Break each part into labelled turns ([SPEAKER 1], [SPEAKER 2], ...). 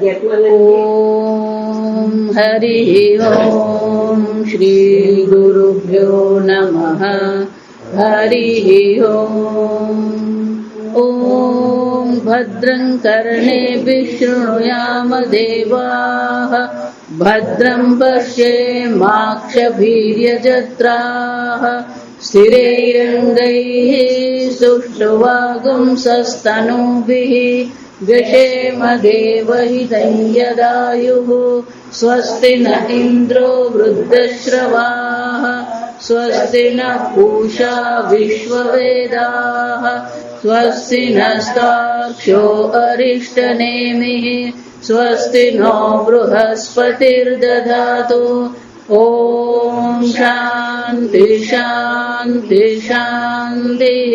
[SPEAKER 1] ओम हरि ओम श्री गुरुभ्यो नमः। हरि ओम। ओम भद्रं कर्णेभिः शृणुयाम देवाः, भद्रं पश्येमाक्षभिर्यजत्राः, स्थिरैरङ्गैः सुष्ठुवागुंसस्तनूभिः व्यशेम देवहितं यदायुः। स्वस्ति न इन्द्रो वृद्धश्रवाः, स्वस्ति न पूषा विश्ववेदाः, स्वस्ति नस्तार्क्ष्यो अरिष्टनेमिः, स्वस्ति नो बृहस्पतिर्दधातु। ओम शांति शांति शांतिः।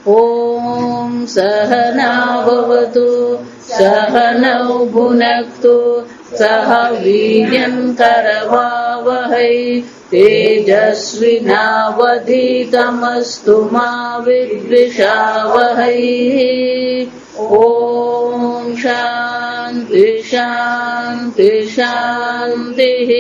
[SPEAKER 1] ओम सहना भवतु, सहनौ भुनक्तु, सह वीर्यं करवावहै, तेजस्विनावधीतमस्तु मा विद्विषावहै। ओम शांति शांति शांतिः।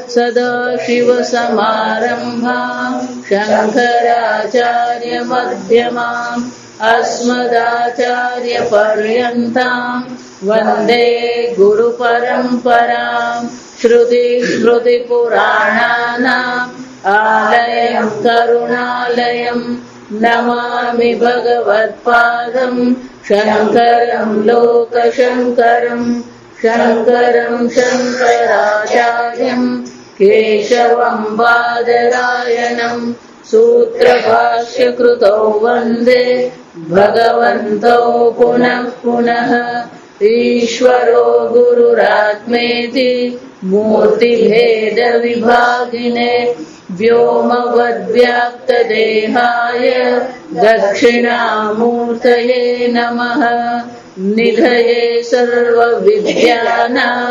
[SPEAKER 1] सदाशिवसमारम्भां शङ्कराचार्यमध्यमाम् अस्मदाचार्यपर्यन्तां वन्दे गुरुपरम्पराम्। श्रुतिस्मृतिपुराणानाम् आलयं करुणालयं नमामि भगवत्पादं शङ्करं लोकशङ्करम्। शङ्करं शङ्कराचार्यं केशवं बादरायणं सूत्रभाष्यकृतौ वन्दे भगवन्तौ पुनः पुनः। ईश्वरो गुरुरात्मेति मूर्तिभेदविभागिने व्योमवद्व्याप्तदेहाय दक्षिणामूर्तये नमः। निधये सर्वविद्यानां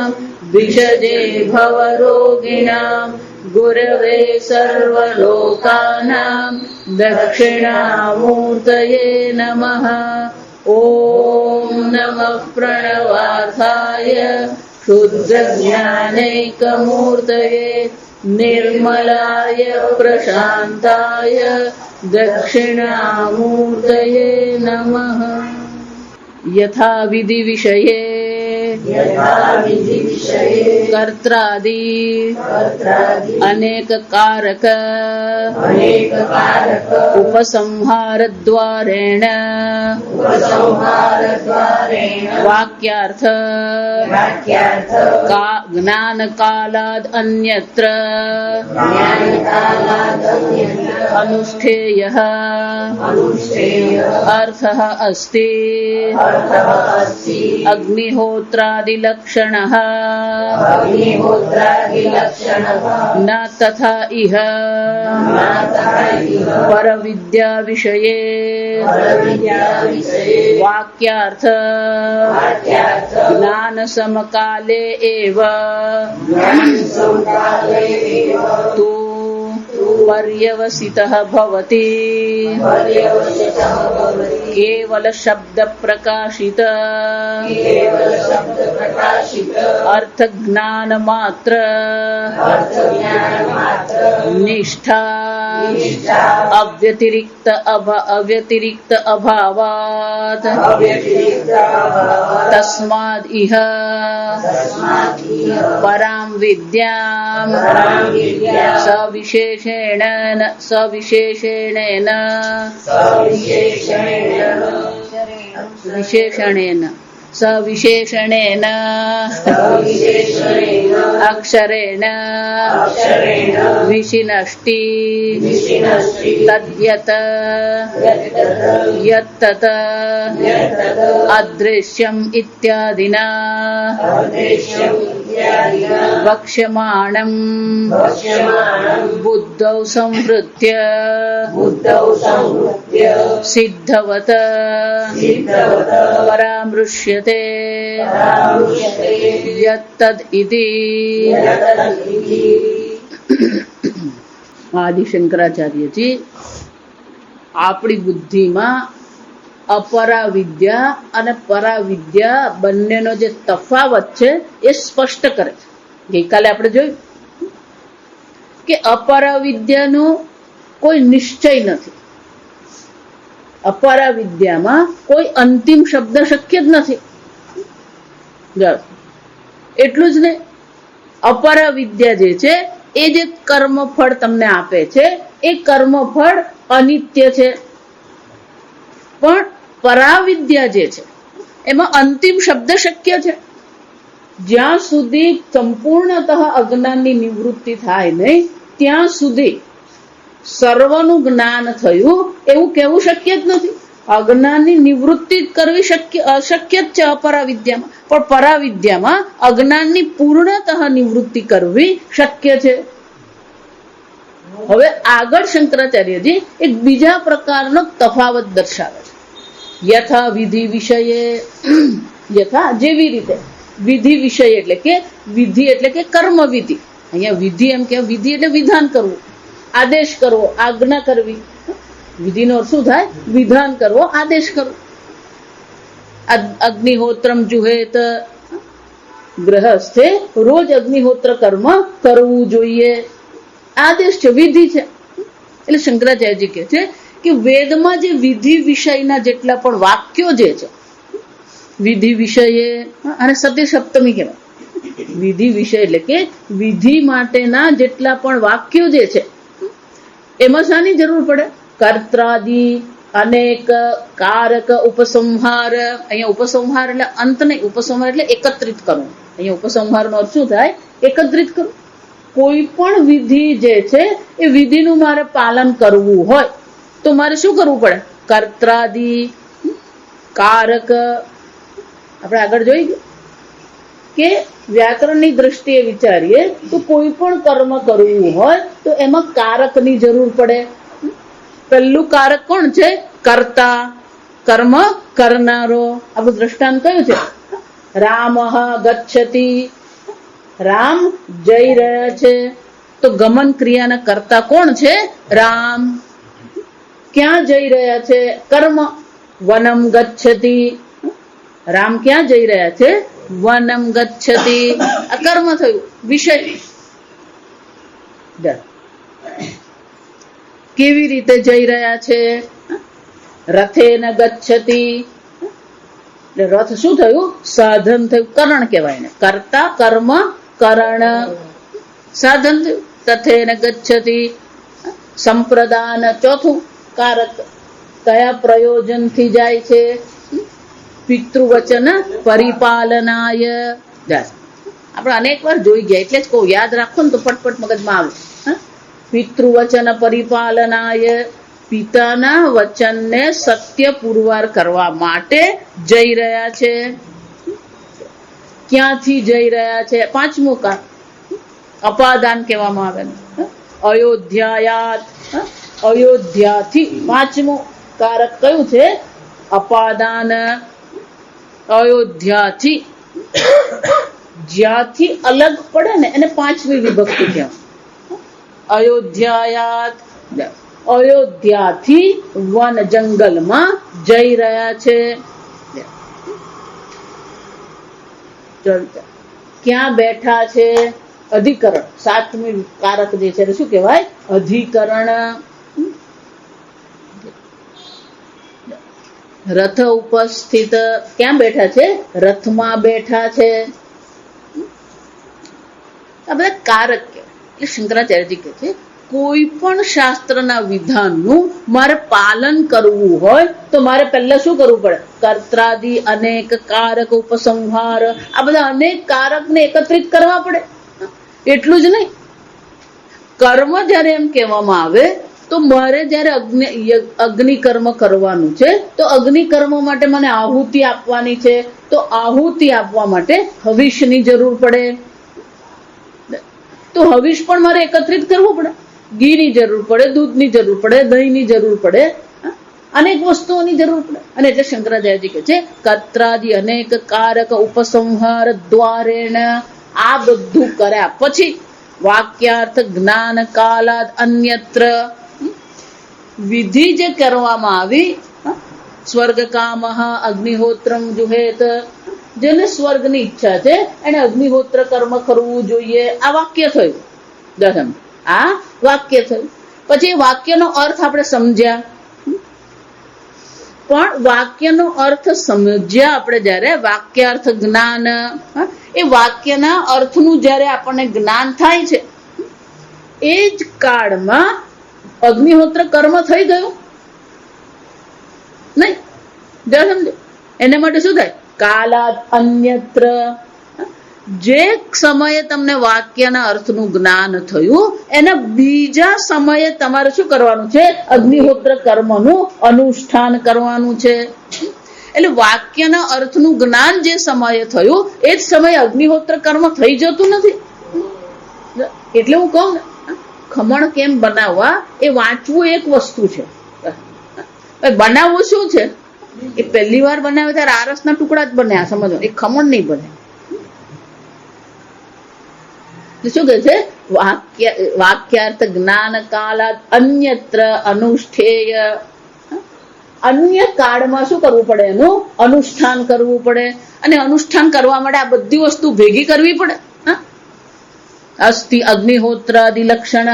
[SPEAKER 1] विषजे भवरोगिणां गुरवे सर्वलोकानां दक्षिणामूर्तये नमः। ॐ नमः प्रणवार्थाय शुद्धज्ञानैकमूर्तये निर्मलाय प्रशान्ताय दक्षिणामूर्तये नमः। यथा विधि विषये कर्त्रादि अनेक कारक उपसंहारद्वारेण वाक्यार्थ ज्ञान कालाद् अन्यत्र अनुष्ठेयः अर्थः अस्ति। अग्निहोत्रादिलक्षणः न तथा इह परविद्या विषये वाक्यार्थ ज्ञान समकाले एव तु पर्यवसितः भवति। केवल शब्द प्रकाशित अर्थ ज्ञान मात्र निष्ठा अव्यतिरिक्त अभावात् तस्माद् इह परां विद्यां सविशेषणेन अक्षरेण विशिनष्टि तद्यत् यत्तत् अदृश्यम् इत्यादिना वक्ष्यमाणं बुद्धौ संहृत्य सिद्धवत् परामृश्यते यत्तद् इति। આદિ શંકરાચાર્યજી આપણી બુદ્ધિમાં અપરા વિદ્યા અને પરા વિદ્યા બંનેનો જે તફાવત છે એ સ્પષ્ટ કરે છે. ગઈકાલે આપણે જોયું કે અપરા વિદ્યાનો કોઈ નિશ્ચય નથી. અપરા વિદ્યામાં કોઈ અંતિમ શબ્દ શક્ય જ નથી. એટલું જ નહીં, અપરા વિદ્યા જે છે એ જે કર્મફળ તમને આપે છે એ કર્મફળ અનિત્ય છે. પણ પરાવિદ્યા જે છે એમાં અંતિમ શબ્દ શક્ય છે. જ્યાં સુધી સંપૂર્ણતઃ અજ્ઞાનની નિવૃત્તિ થાય નહીં ત્યાં સુધી સર્વનું જ્ઞાન થયું એવું કહેવું શક્ય જ નથી. અજ્ઞાનની નિવૃત્તિ કરવી અશક્ય જ છે અપરાવિદ્યામાં, પણ પરાવિદ્યામાં અજ્ઞાનની પૂર્ણતઃ નિવૃત્તિ કરવી શક્ય છે. હવે આગળ શંકરાચાર્યજી એક બીજા પ્રકારનો તફાવત દર્શાવે છે. યથા વિધિ વિષયે, યથા જેવી રીતે, વિધિ વિષય એટલે કે કર્મ વિધિ. અહીંયા વિધિ એમ કે વિધિ એટલે વિધાન કરવું, આદેશ કરવો, આજ્ઞા કરવી. વિધિનો અર્થ શું થાય? વિધાન કરવો, આદેશ કરવો. અગ્નિહોત્રમ જુહેત, ગ્રહસ્થે રોજ અગ્નિહોત્ર કર્મ કરવું જોઈએ. આદેશ છે, વિધિ છે. એટલે શંકરાચાર્યજી કહે છે કે વેદમાં જે વિધિ વિષયના જેટલા પણ વાક્યો જે છે, વિધિ વિષયે, અને સતી સપ્તમી કહેવાય. વિધિ વિષય એટલે કે વિધિ માટેના જેટલા પણ વાક્યો જે છે એમાં શાની જરૂર પડે? કર્ત્રાદિ અનેક કારક ઉપસંહાર. અહીંયા ઉપસંહાર એટલે અંત નહીં, ઉપસંહાર એટલે એકત્રિત કરવું. અહીંયા ઉપસંહારનો અર્થ શું થાય? એકત્રિત કરવું. કોઈ પણ વિધિ જે છે એ વિધિનું મારે પાલન કરવું હોય તો મારે શું કરવું પડે? કર્ત્રાદિ, કારક. આપણે આગળ જોઈ કે વ્યાકરણની દ્રષ્ટિએ વિચારીએ તો કોઈ પણ કર્મ કરવું હોય તો એમાં કારકની જરૂર પડે. પહેલું કારક કોણ છે? કર્તા, કર્મ કરનારો. આપણું દ્રષ્ટાંત કયું છે? રામ ગચ્છતિ, રામ જઈ રહ્યા છે. તો ગમન ક્રિયાના કર્તા કોણ છે? રામ. ક્યાં જઈ રહ્યા છે? કર્મ. વનમ ગચ્છતિ, રામ ક્યાં જઈ રહ્યા છે? વનમ ગચ્છતિ. આ કર્મ થયું, વિષય. કેવી રીતે જઈ રહ્યા છે? રથેન ગચ્છતિ. રથ શું થયું? સાધન થયું, કરણ કહેવાય ને. કર્તા, કર્મ, કરણ, સાધન થયું. તથેન ગચ્છતિ. સંપ્રદાન, ચોથું કારક. કયા પ્રયોજનથી જાય છે? પિતૃવચન પરિપાલનાય. આપણે અનેક વાર જોઈ ગયા એટલે જ કહું, યાદ રાખો ને તો ફટફટ મગજમાં આવે. પિતૃવચન પરિપાલનાય, પિતાના વચનને સત્ય પુરવાર કરવા માટે જઈ રહ્યા છે. ક્યાંથી જઈ રહ્યા છે? પાંચમું કાર અપાદાન કહેવામાં આવે. અયોધ્યાયાત, અયોધ્યાથી. પાંચમું કારક કયું છે? અપાદાન. અયોધ્યાથી, જ્યાંથી અલગ પડે ને એને પાંચમી વિભક્તિ કહેવાય. અયોધ્યાયાત, અયોધ્યાથી વન જંગલમાં જઈ રહ્યા છે. ક્યાં બેઠા છે? અધિકરણ. સાતમી કારક જે છે શું કહેવાય? અધિકરણ. રથ ઉપસ્થિત, ક્યાં બેઠા છે? રથમાં બેઠા છે. આ બધા કારક કહેવાય. એટલે શંકરાચાર્યજી કહે છે કોઈ પણ શાસ્ત્રના વિધાનનું મારે પાલન કરવું હોય તો મારે પહેલા શું કરવું પડે? કર્ત્રાદિ અનેક કારક ઉપસંહાર. આ બધા અનેક કારકને એકત્રિત કરવા પડે. એટલું જ નહીં, કર્મ જ્યારે એમ કહેવામાં આવે તો મારે જ્યારે અગ્નિ કર્મ કરવાનું છે તો અગ્નિ કર્મ માટે મને આહુતિ આપવાની છે. તો આહુતિ આપવા માટે હવિષની જરૂર પડે. તો હવિષ પણ મારે એકત્રિત કરવું પડે. ઘીની જરૂર પડે, દૂધની જરૂર પડે, દહીંની જરૂર પડે, અનેક વસ્તુઓની જરૂર પડે. અને એટલે શંકરાચાર્યજી કહે છે કર્ત્રાદિ અનેક કારક ઉપસંહાર દ્વારેણ. આ બધું કર્યા પછી વાક્યાર્થ જ્ઞાન કાલાદ અન્યત્ર. વિધિ જે કરવામાં આવી સ્વર્ગ કામઃ અગ્નિહોત્રમ જુહેત, જેને સ્વર્ગની ઈચ્છા છે એને અગ્નિહોત્ર કર્મ કરવું જોઈએ. આ વાક્ય થયું. દસમ આ વાક્ય થયું. પછી એ વાક્યનો અર્થ આપણે સમજ્યા. પણ વાક્યનો અર્થ સમજ્યા આપણે જ્યારે વાક્યાર્થ જ્ઞાન, એ વાક્યના અર્થનું જ્યારે આપણને જ્ઞાન થાય છે એ જ કાળમાં અગ્નિહોત્ર કર્મ થઈ ગયું નહીં. સમજો એના માટે શું થાય? કાલાત અન્યત્ર. જે સમયે તમને વાક્યના અર્થનું જ્ઞાન થયું એના બીજા સમયે તમારે શું કરવાનું છે? અગ્નિહોત્ર કર્મનું અનુષ્ઠાન કરવાનું છે. એટલે વાક્યના અર્થનું જ્ઞાન જે સમયે થયું એ જ સમયે અગ્નિહોત્ર કર્મ થઈ જતું નથી. એટલે હું કહું ને, ખમણ કેમ બનાવવા એ વાંચવું એક વસ્તુ છે. બનાવવું શું છે? એ પહેલી વાર બનાવે ત્યારે આરસના ટુકડા જ બને. આ સમજો, એ ખમણ નહીં બને. શું કે છે? વાક્યાર્થ જ્ઞાન કાલાત અન્યત્ર અનુષ્ઠેય. અન્ય કાળમાં શું કરવું પડે? એનું અનુષ્ઠાન કરવું પડે. અને અનુષ્ઠાન કરવા માટે આ બધી વસ્તુ ભેગી કરવી પડે. અસ્તિ અગ્નિહોત્રાદિ લક્ષણ.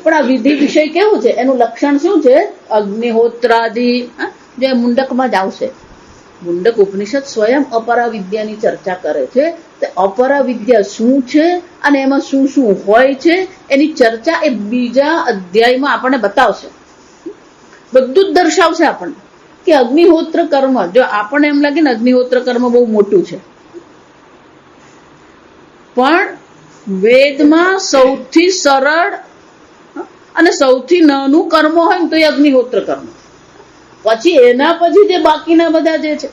[SPEAKER 1] પણ આ વિધિ વિષય કેવું છે? એનું લક્ષણ શું છે? અગ્નિહોત્રાદિ. જે મુંડકમાં જ આવશે. મુંડક ઉપનિષદ સ્વયં અપરા વિદ્યાની ચર્ચા કરે છે. તે અપરા વિદ્યા શું છે અને એમાં શું શું હોય છે એની ચર્ચા એ બીજા અધ્યાયમાં આપણને બતાવશે. બધું જ દર્શાવશે આપણને કે અગ્નિહોત્ર કર્મ, જો આપણને એમ લાગે ને અગ્નિહોત્ર કર્મ બહુ મોટું છે, પણ વેદમાં સૌથી સરળ અને સૌથી નાનું કર્મ હોય ને તો એ અગ્નિહોત્ર કર્મ. પછી એના પછી જે બાકીના બધા જે છે,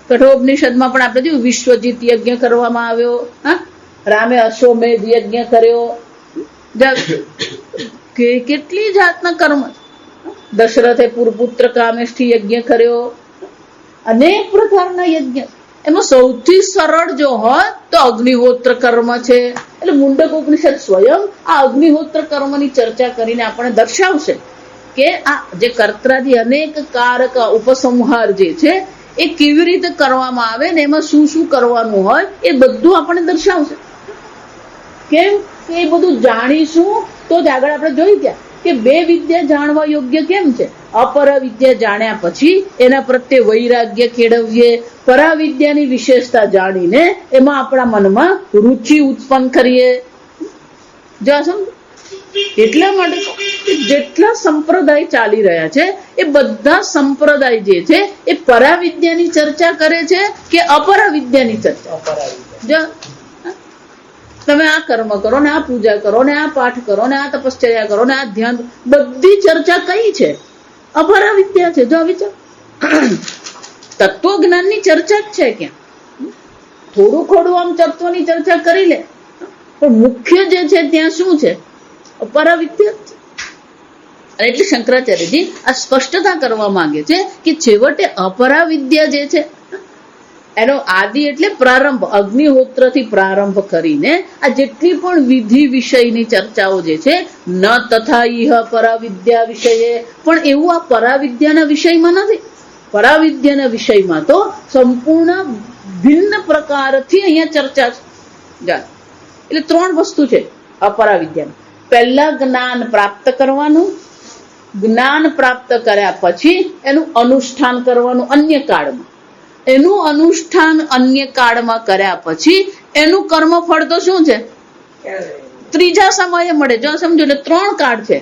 [SPEAKER 1] કઠોપનિષદમાં પણ આપણે જોયું વિશ્વજીત યજ્ઞ કરવામાં આવ્યો, રામે અશ્વમેધ યજ્ઞ કર્યો, કેટલી જાતના કર્મ. દશરથે પુરપુત્ર કામેષ્ઠી યજ્ઞ કર્યો, અનેક પ્રકારના યજ્ઞ. એમાં સૌથી સરળ જો હોય તો અગ્નિહોત્ર કર્મ છે. એટલે મુંડક ઉપનિષદ સ્વયં આ અગ્નિહોત્ર કર્મની ચર્ચા કરીને આપણને દર્શાવશે કે આ જે કર્ત્રાદી અનેક કારક ઉપસંહાર જે છે એ કેવી રીતે કરવામાં આવે ને એમાં શું શું કરવાનું હોય એ બધું આપણને દર્શાવશે. કેમ કે એ બધું જાણીશું તો જ આગળ આપણે જોઈ ગયા કે બે વિદ્યા જાણવા યોગ્ય કેમ છે. અપરા વિદ્યા જાણ્યા પછી એના પ્રત્યે વૈરાગ્ય કેળવીએ, પરાવિદ્યાની વિશેષતા જાણીને એમાં આપણા મનમાં રુચિ ઉત્પન્ન કરીએ. જો સમજો, એટલા માટે જેટલા સંપ્રદાય ચાલી રહ્યા છે એ બધા સંપ્રદાય જે છે એ પરાવિદ્યાની ચર્ચા કરે છે કે અપરાવિદ્યાની ચર્ચા? જો તમે આ કર્મ કરો ને આ પૂજા કરો ને આ પાઠ કરો ને આ તપશ્ચર્યા કરો ને આ ધ્યાન, બધી ચર્ચા કઈ છે? અપરાવિદ્યા છે. જો વિચાર, તત્વજ્ઞાનની ચર્ચા જ છે ક્યાં? થોડું થોડું આમ તત્વની ચર્ચા કરી લે, પણ મુખ્ય જે છે ત્યાં શું છે? અપરાવિદ્યા. એટલે શંકરાચાર્યજી આ સ્પષ્ટતા કરવા માંગે છે કે છેવટે અપરાવિદ્યા જે છે એનો આદિ એટલે પ્રારંભ, અગ્નિહોત્રથી પ્રારંભ કરીને આ જેટલી પણ વિધિ વિષયની ચર્ચાઓ જે છે, ન તથા ઇહ પરાવિદ્યા વિષયે, પણ એવું આ પરાવિદ્યાના વિષયમાં નથી. પરાવિદ્યાના વિષયમાં તો સંપૂર્ણ ભિન્ન પ્રકારથી અહીંયા ચર્ચા છે. એટલે ત્રણ વસ્તુ છે અપરાવિદ્યામાં. પહેલા જ્ઞાન પ્રાપ્ત કરવાનું, જ્ઞાન પ્રાપ્ત કર્યા પછી એનું અનુષ્ઠાન કરવાનું અન્ય કાળમાં, એનું અનુષ્ઠાન અન્ય કાળમાં કર્યા પછી એનું કર્મફળ તો શું છે? ત્રીજા સમયે મળે. જો સમજો, એટલે ત્રણ કાળ છે.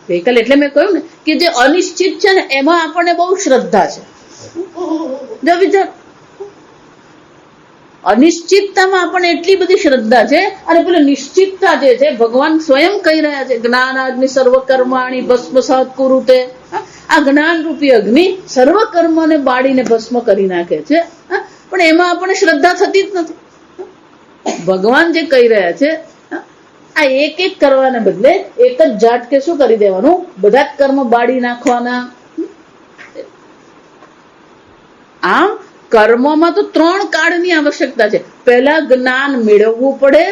[SPEAKER 1] ગઈકાલે એટલે મેં કહ્યું ને કે જે અનિશ્ચિત છે ને એમાં આપણને બહુ શ્રદ્ધા છે. જો વિચાર, અનિશ્ચિતતામાં આપણને એટલી બધી શ્રદ્ધા છે, અને પેલી નિશ્ચિતતા જે છે ભગવાન સ્વયં કહી રહ્યા છે જ્ઞાનાગ્નિ સર્વ કર્માણી ભસ્મસાત કુરુતે. આ જ્ઞાન રૂપી અગ્નિ સર્વ કર્મને બાળીને ભસ્મ કરી નાખે છે, પણ એમાં આપણને શ્રદ્ધા થતી જ નથી. ભગવાન જે કહી રહ્યા છે આ એક એક કરવાને બદલે એક જ ઝાટકે શું કરી દેવાનું? બધા જ કર્મ બાળી નાખવાના. આમ કર્મમાં તો ત્રણ કાળની આવશ્યકતા છે. પહેલા જ્ઞાન મેળવવું પડે,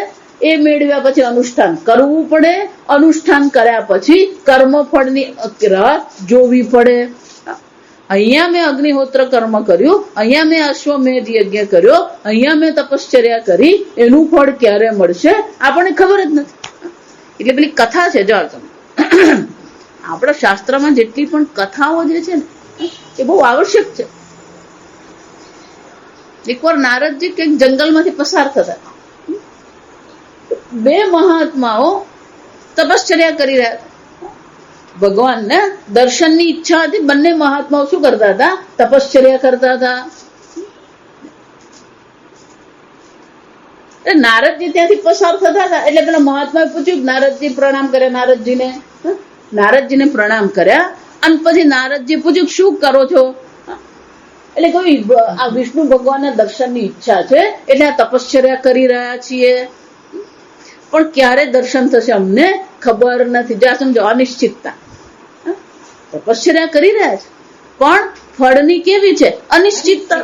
[SPEAKER 1] એ મેળવ્યા પછી અનુષ્ઠાન કરવું પડે, અનુષ્ઠાન કર્યા પછી કર્મફળની રાહ જોવી પડે. અહીંયા મેં અગ્નિહોત્ર કર્મ કર્યું, અહીંયા મેં અશ્વમેધ યજ્ઞ કર્યો, અહીંયા મેં તપશ્ચર્યા કરી, એનું ફળ ક્યારે મળશે આપણને ખબર જ નથી. એટલે પેલી કથા છે, જો તમે આપણા શાસ્ત્રમાં જેટલી પણ કથાઓ જે છે ને એ બહુ આવશ્યક છે. એકવાર નારદજી કંઈક જંગલમાંથી પસાર થતા, બે મહાત્માઓ તપશ્ચર્યા કરી રહ્યા હતા. ભગવાનને દર્શનની ઈચ્છા હતી. બંને મહાત્માઓ શું કરતા હતા? તપશ્ચર્યા કરતા હતા. નારદજી ત્યાંથી પસાર થતા હતા એટલે પેલા મહાત્માએ પૂછ્યું, નારદજી પ્રણામ કરે. નારદજીને પ્રણામ કર્યા અને પછી નારદજી પૂછ્યું, શું કરો છો? એટલે કહ્યું, આ વિષ્ણુ ભગવાનના દર્શનની ઈચ્છા છે એટલે આ તપશ્ચર્યા કરી રહ્યા છીએ, પણ ક્યારે દર્શન થશે અમને ખબર નથી. જ્યાં સમજો અનિશ્ચિતતા. તપશ્ચર્યા કરી રહ્યા છે પણ ફળની કેવી છે? અનિશ્ચિતતા.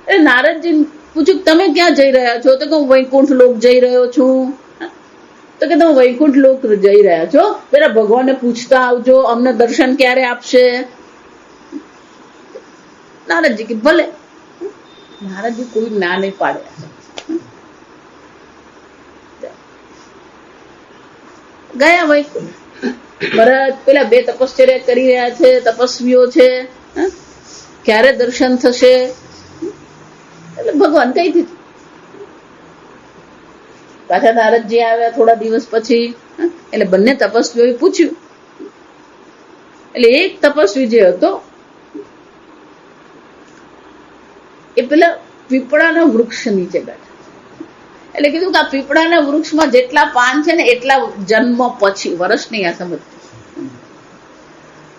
[SPEAKER 1] એ નારદજી પૂછ્યું, તમે ક્યાં જઈ રહ્યા છો? તો કે હું વૈકુંઠ લોક જઈ રહ્યો છું. તો કે તમે વૈકુંઠ લોક જઈ રહ્યા છો, પેલા ભગવાનને પૂછતા આવજો અમને દર્શન ક્યારે આપશે. નારદજી કે ભલે. નારદજી કોઈ ના નહીં પાડે. ગયા વૈકુંઠ. ભરત પેલા બે તપશ્ચર્યા કરી રહ્યા છે, તપસ્વીઓ છે, ક્યારે દર્શન થશે? એટલે ભગવાન કહી દીધું. પાછા નારદજી આવ્યા થોડા દિવસ પછી. એટલે બંને તપસ્વીઓએ પૂછ્યું. એટલે એક તપસ્વી જે હતો એ પેલા પીપળાના વૃક્ષ નીચે બેઠા. એટલે કીધું કે આ પીપળાના વૃક્ષમાં જેટલા પાન છે ને એટલા જન્મ પછી, વર્ષ નહીં આ સમજ,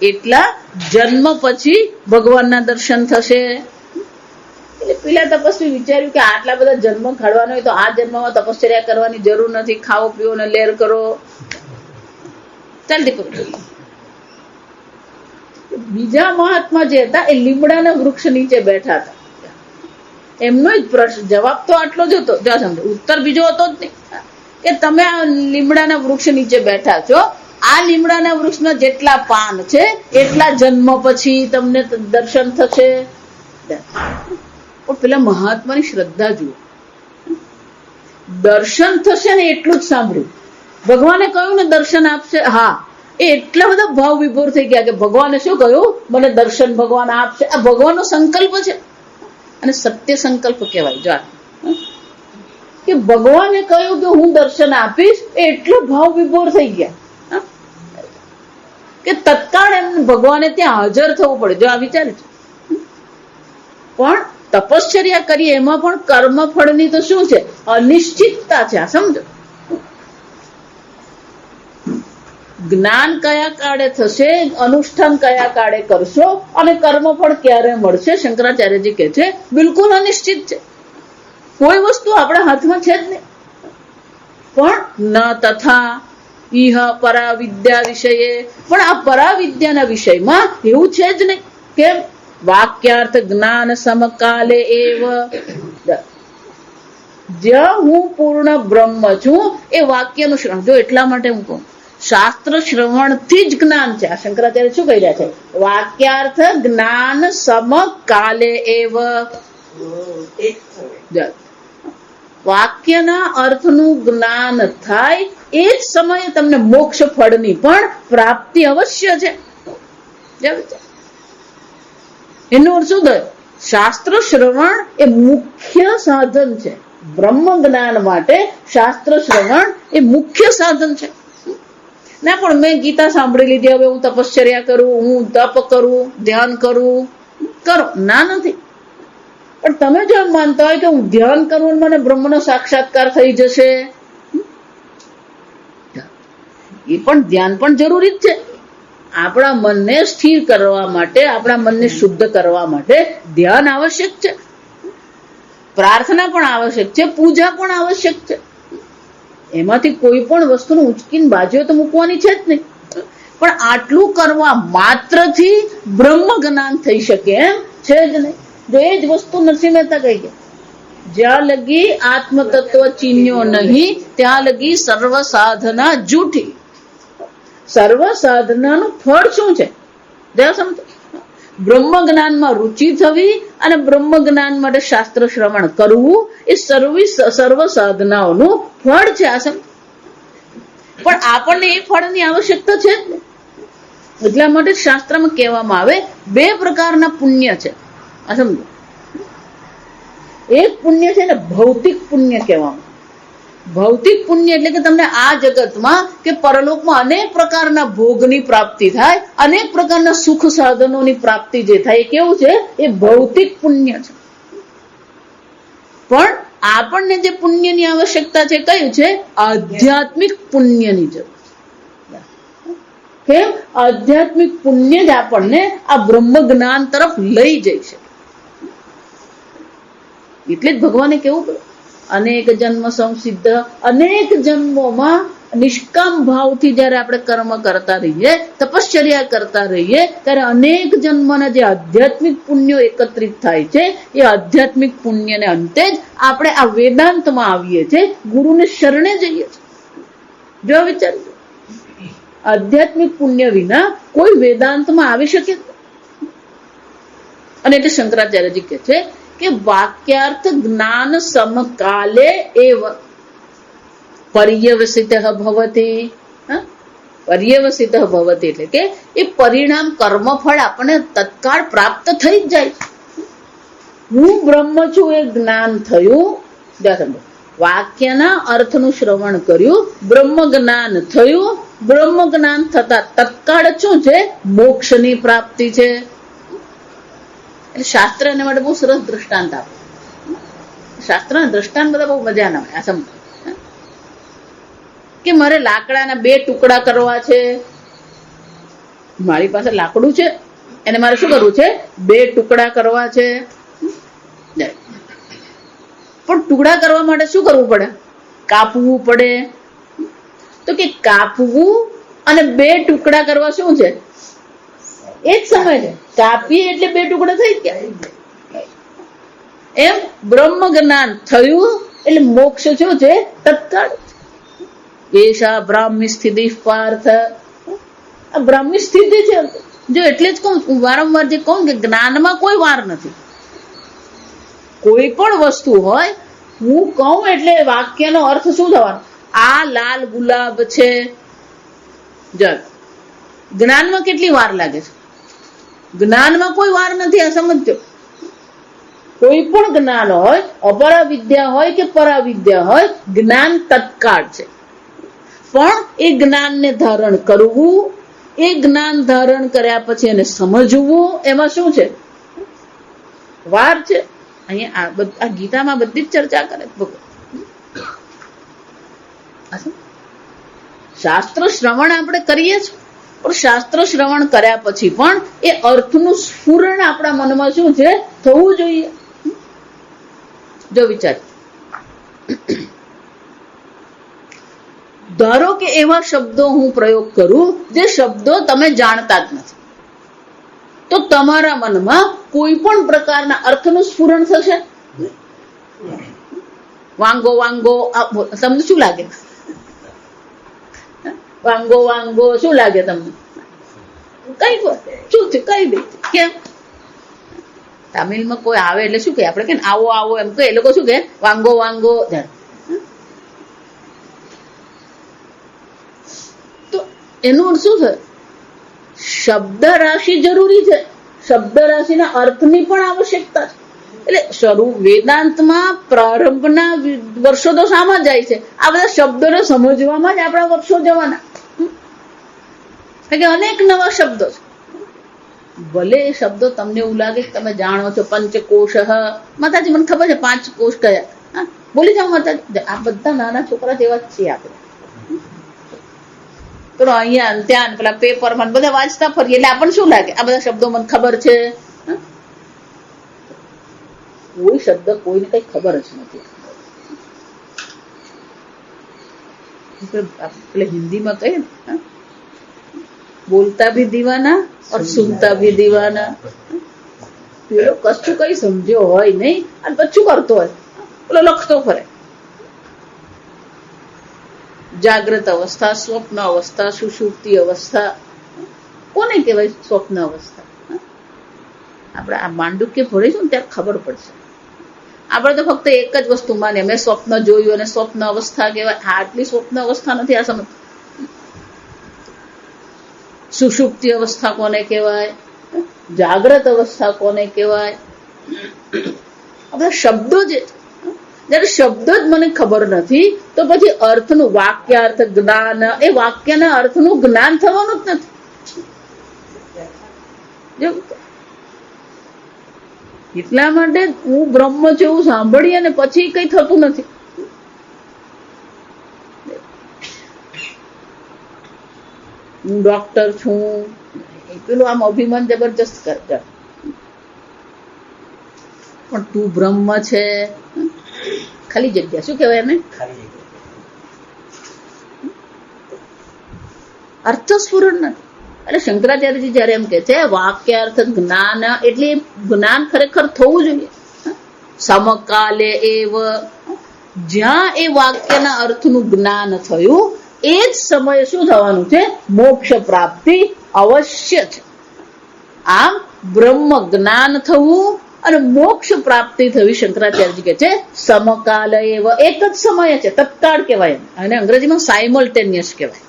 [SPEAKER 1] એટલા જન્મ પછી ભગવાનના દર્શન થશે. એટલે પેલા તપસ્વી વિચાર્યું કે આટલા બધા જન્મ ખાડવાનો હોય તો આ જન્મમાં તપશ્ચર્યા કરવાની જરૂર નથી, ખાઓ પીઓ ને લેર કરો, ચાલતી પકડી. બીજા મહાત્મા જે હતા એ લીમડાના વૃક્ષ નીચે બેઠા હતા. એમનો જ પ્રશ્ન જવાબ તો આટલો જ હતો, જો સમજો ઉત્તર બીજો હતો જ નહીં કે તમે આ લીમડાના વૃક્ષ નીચે બેઠા છો, આ લીમડાના વૃક્ષના જેટલા પાન છે એટલા જન્મ પછી તમને દર્શન થશે. પેલા મહાત્માની શ્રદ્ધા જુઓ. દર્શન થશે ને એટલું જ સાંભળ્યું. ભગવાને કહ્યું ને દર્શન આપશે, હા, એ એટલા બધા ભાવ વિભોર થઈ ગયા કે ભગવાને શું કહ્યું? મને દર્શન ભગવાન આપશે. આ ભગવાનનો સંકલ્પ છે અને સત્ય સંકલ્પ કહેવાય. જો કે ભગવાને કહ્યું કે હું દર્શન આપીશ, એટલો ભાવ વિભોર થઈ ગયા કે તત્કાળ એમ ભગવાને ત્યાં હાજર થવું પડે. જો આ વિચાર છે. પણ તપશ્ચર્યા કરીએ એમાં પણ કર્મ ફળની તો શું છે? અનિશ્ચિતતા છે. આ સમજો. જ્ઞાન કયા કાળે થશે, અનુષ્ઠાન કયા કાળે કરશો અને કર્મફળ ક્યારે મળશે, શંકરાચાર્યજી કહે છે બિલકુલ અનિશ્ચિત છે. કોઈ વસ્તુ આપણા હાથમાં છે જ નહીં. પણ ન તથા ઇહ પરાવિદ્યા વિષયે, પણ આ પરાવિદ્યાના વિષયમાં એવું છે જ નહીં. કેમ? વાક્યાર્થ જ્ઞાન સમકાલે એવ. જ્યાં હું પૂર્ણ બ્રહ્મ છું એ વાક્યનું શ્રવણ. જો એટલા માટે હું કહું, શાસ્ત્ર શ્રવણ થી જ જ્ઞાન છે. આ શંકરાચાર્ય શું કહી રહ્યા છે? વાક્યાર્થ જ્ઞાન સમકાલે એવ. વાક્યના અર્થનું જ્ઞાન થાય એ જ સમયે તમને મોક્ષ ફળની પણ પ્રાપ્તિ અવશ્ય છે. એનો અર્થ શું થયો? શાસ્ત્ર શ્રવણ એ મુખ્ય સાધન છે. બ્રહ્મ જ્ઞાન માટે શાસ્ત્ર શ્રવણ એ મુખ્ય સાધન છે. ના પણ મેં ગીતા સાંભળી લીધી, હવે હું તપશ્ચર્યા કરું, હું તપ કરું, ધ્યાન કરું, કરો. ના, નથી. પણ તમે જો એમ માનતા હોય કે હું ધ્યાન કરું મને બ્રહ્મનો સાક્ષાત્કાર થઈ જશે, એ પણ ધ્યાન પણ જરૂરી જ છે. આપણા મનને સ્થિર કરવા માટે, આપણા મનને શુદ્ધ કરવા માટે ધ્યાન આવશ્યક છે. પ્રાર્થના પણ આવશ્યક છે, પૂજા પણ આવશ્યક છે. એમાંથી કોઈ પણ વસ્તુને ઉચકીને બાજુએ તો મૂકવાની છે જ નહીં. પણ આટલું કરવા માત્રથી બ્રહ્મ જ્ઞાન થઈ શકે એમ છે જ નહીં. જો એ જ વસ્તુ નરસિંહ મહેતા કહી ગયા, જ્યાં લગી આત્મ તત્વ ચીન્યો નહીં ત્યાં લગી સર્વ સાધના જૂઠી. સર્વ સાધનાનું ફળ શું છે? સમજો. બ્રહ્મ જ્ઞાનમાં રુચિ થવી અને બ્રહ્મ જ્ઞાન માટે શાસ્ત્ર શ્રવણ કરવું એ સર્વ સાધનાઓનું ફળ છે. આ સમજ. પણ આપણને એ ફળની આવશ્યકતા છે જ ને. એટલા માટે શાસ્ત્રમાં કહેવામાં આવે 2 પ્રકારના પુણ્ય છે. આ સમજો. એક પુણ્ય છે ને ભૌતિક પુણ્ય કહેવામાં. ભૌતિક પુણ્ય એટલે કે તમને આ જગતમાં કે પરલોકમાં અનેક પ્રકારના ભોગની પ્રાપ્તિ થાય, અનેક પ્રકારના સુખ સાધનોની પ્રાપ્તિ જે થાય એ કેવું છે? એ ભૌતિક પુણ્ય છે. પણ આપણને જે પુણ્યની આવશ્યકતા છે કયું છે? આધ્યાત્મિક પુણ્યની જરૂર. કેમ? આધ્યાત્મિક પુણ્ય જ આપણને આ બ્રહ્મ જ્ઞાન તરફ લઈ જાય છે. એટલે જ ભગવાને કેવું કહ્યું, અનેક જન્મ સંસિદ્ધ, અનેક જન્મોમાં નિષ્કામ ભાવથી જયારે આપણે કર્મ કરતા રહીએ, તપશ્ચર્યા કરતા રહીએ, ત્યારે અનેક જન્મના જે આધ્યાત્મિક પુણ્યો એકત્રિત થાય છે, એ આધ્યાત્મિક પુણ્યને અંતે જ આપણે આ વેદાંતમાં આવીએ છીએ, ગુરુને શરણે જઈએ છીએ. જો વિચારજો, આધ્યાત્મિક પુણ્ય વિના કોઈ વેદાંતમાં આવી શકે. અને એટલે શંકરાચાર્યજી કહે છે કે વાક્યાર્થ જ્ઞાન સમકાલે એવ પર્યવસિત ભવતી. પર્યવસિત ભવતી એટલે કે એ પરિણામ કર્મફળ આપણને તત્કાળ પ્રાપ્ત થઈ જ જાય. હું બ્રહ્મ છું એ જ્ઞાન થયું, વાક્યના અર્થનું શ્રવણ કર્યું, બ્રહ્મ જ્ઞાન થયું, બ્રહ્મ જ્ઞાન થતા તત્કાળ શું છે? મોક્ષની પ્રાપ્તિ છે. શાસ્ત્ર એના માટે બહુ સરસ દ્રષ્ટાંત આપે. શાસ્ત્રના દ્રષ્ટાંત બધા બહુ મજાના હોય. આ સમજો કે મારે લાકડાના 2 ટુકડા કરવા છે. મારી પાસે લાકડું છે, એને મારે શું કરવું છે? 2 ટુકડા કરવા છે. પણ ટુકડા કરવા માટે શું કરવું પડે? કાપવું પડે. તો કે કાપવું અને 2 ટુકડા કરવા શું છે? એ જ સમય છે. કાપીએ એટલે 2 ટુકડા થઈ ગયા. એમ બ્રહ્મ જ્ઞાન થયું એટલે મોક્ષ શું છે? તત્કાળ. એશા બ્રાહ્મી સ્થિતિ પાર્થ. આ બ્રાહ્મી સ્થિતિ છે. જો એટલે જ કહું, વારંવાર જે કહું કે જ્ઞાનમાં કોઈ વાર નથી. કોઈ પણ વસ્તુ હોય, હું કહું એટલે વાક્યનો અર્થ શું થવાનો? આ લાલ ગુલાબ છે. જ્ઞાનમાં કેટલી વાર લાગે છે? જ્ઞાનમાં કોઈ વાર નથી. આ સમજો. કોઈ પણ જ્ઞાન હોય, અપરા વિદ્યા હોય કે પરાવિદ્યા હોય, જ્ઞાન તત્કાળ છે. પણ એ જ્ઞાનને ધારણ કરવું, એ જ્ઞાન ધારણ કર્યા પછી એને સમજવું, એમાં શું છે? વાર છે. અહીંયા આ ગીતામાં બધી જ ચર્ચા કરે. શાસ્ત્ર શ્રવણ આપણે કરીએ છીએ, પણ શાસ્ત્ર શ્રવણ કર્યા પછી પણ એ અર્થનું સ્ફુરણ આપણા મનમાં શું છે? થવું જોઈએ. જો વિચાર, ધારો કે એવા શબ્દો હું પ્રયોગ કરું જે શબ્દો તમે જાણતા જ નથી, તો તમારા મનમાં કોઈ પણ પ્રકારના અર્થનું સ્ફુરણ થશે? વાંગો વાંગો તમને શું લાગે? વાંગો વાંગો શું લાગે તમને? કઈ શું છે? કઈ દે. કેમ? તમિલમાં કોઈ આવે એટલે શું કે? આપણે કે આવો આવો એમ કે, એ લોકો શું કે? વાંગો વાંગો. તો એનું અર્થ શું થાય? શબ્દ રાશિ જરૂરી છે. શબ્દ રાશિના અર્થની પણ આવશ્યકતા છે. એટલે વેદાંતમાં પ્રારંભના વર્ષો તો શામાં જાય છે? આ બધા શબ્દોને સમજવામાં જ આપણા વર્ષો જવાના. કે અનેક નવા શબ્દો છે. ભલે એ શબ્દો તમને એવું લાગે કે તમે જાણો છો, પંચકોશ. માતાજી મને ખબર છે 5 કોષ કયા. બોલી જાઓ માતાજી. આ બધા નાના છોકરા જેવા જ છીએ આપણે. તો અહીંયા ત્યાં પેલા પેપરમાં બધા વાંચતા ફરીએ એટલે આપણને શું લાગે? આ બધા શબ્દો મને ખબર છે. કોઈ શબ્દ કોઈને કઈ ખબર જ નથી. એટલે હિન્દીમાં કહીએ ને, બોલતા ભી દીવાના और सुनता भी दीवाना. પેલો કશું કઈ સમજ્યો હોય નહીં અને પછી કરતો હોય, પેલો લખતો ફરે. જાગ્રત અવસ્થા, સ્વપ્ન અવસ્થા, સુષુપ્તિ અવસ્થા, કોને કહેવાય સ્વપ્ન અવસ્થા? આપણે આ માંડુક્ય ભણીશું ને ત્યારે ખબર પડશે. આપણે તો ફક્ત એક જ વસ્તુ માનીએ, મેં સ્વપ્ન જોયું અને સ્વપ્ન અવસ્થા કહેવાય. આટલી સ્વપ્ન અવસ્થા નથી. આ સમજ સુષુપ્તિ અવસ્થા કોને કહેવાય, જાગ્રત અવસ્થા કોને કહેવાય, આ બધા શબ્દો જે, જયારે શબ્દો જ મને ખબર નથી તો પછી અર્થનું, વાક્યાર્થ જ્ઞાન, એ વાક્યના અર્થનું જ્ઞાન થવાનું જ નથી. એટલા માટે હું બ્રહ્મ છું એવું સાંભળીએ ને પછી કઈ થતું નથી. હું ડોક્ટર છું, પેલું આમ અભિમાન જબરજસ્ત કરતા, પણ તું બ્રહ્મ છે, ખાલી જગ્યા, શું કહેવાય એને, અર્થસ્ફુરણ નથી. એટલે શંકરાચાર્યજી જયારે એમ કે છે વાક્યાર્થ જ્ઞાન, એટલે જ્ઞાન ખરેખર થવું જોઈએ સમકાલે એવ, જ્યાં એ વાક્યના અર્થનું જ્ઞાન થયું એ જ સમયે શું થવાનું છે, મોક્ષ પ્રાપ્તિ અવશ્ય છે. આમ બ્રહ્મ જ્ઞાન થવું અને મોક્ષ પ્રાપ્તિ થવી, શંકરાચાર્યજી કે છે સમકાલ એવ, એક જ સમયે છે, તત્કાળ કહેવાય, અને અંગ્રેજીમાં સાયમલ્ટેનિયસ કહેવાય.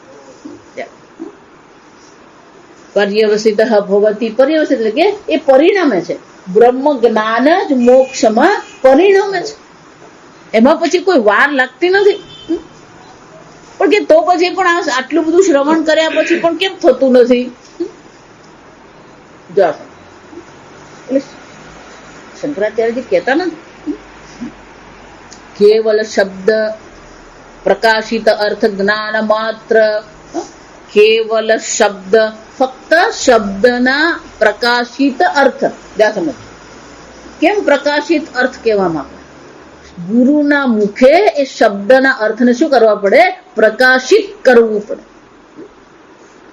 [SPEAKER 1] પર્યવસિત ભવતી, પર્યવસિત એટલે કે એ પરિણામે છે, બ્રહ્મ જ્ઞાન જ મોક્ષમાં પરિણામે છે. એમાં પછી કોઈ વાર લાગતી નથી. પણ કે તો પછી પણ આટલું બધું શ્રવણ કર્યા પછી પણ કેમ થતું નથી? એટલે શંકરાચાર્યજી કહેતા નથી કેવલ શબ્દ પ્રકાશિત અર્થ જ્ઞાન માત્ર, કેવલ શબ્દ, ફક્ત શબ્દના પ્રકાશિત અર્થ. સમજ કેમ પ્રકાશિત અર્થ કહેવામાં આવે? ગુરુના મુખે એ શબ્દના અર્થને શું કરવા પડે? પ્રકાશિત કરવું પડે.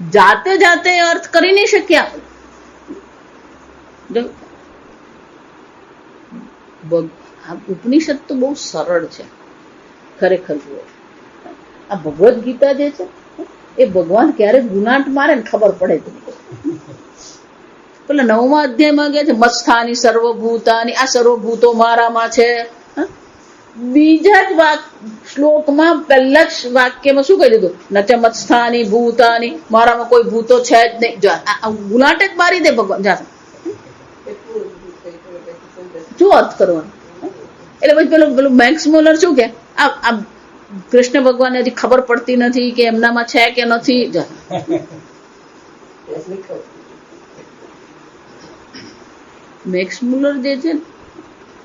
[SPEAKER 1] જાતે જાતે અર્થ કરી નહીં શકીએ આપણે. ઉપનિષદ તો બહુ સરળ છે ખરેખર. જુઓ, આ ભગવદ્ ગીતા જે છે એ ભગવાન ક્યારે ગુનાટ મારે ને ખબર પડે તો પેલા 9મા અધ્યાયમાં ગયા છે મત્સ્થાની સર્વભૂતાની, આ સર્વભૂતો મારામાં છે. બીજા જ શ્લોકમાં પહેલા જ વાક્યમાં શું કહી દીધું? નચ મત્સ્થાની ભૂતાની, મારામાં કોઈ ભૂતો છે જ નહીં. ગુલાટ જ મારી દે ભગવાન. શું અર્થ કરવાનો? એટલે પછી પેલું મેક્સ મુલર શું કે આ કૃષ્ણ ભગવાનને હજી ખબર પડતી નથી કે એમનામાં છે કે નથી. મેક્સ મુલર જે છે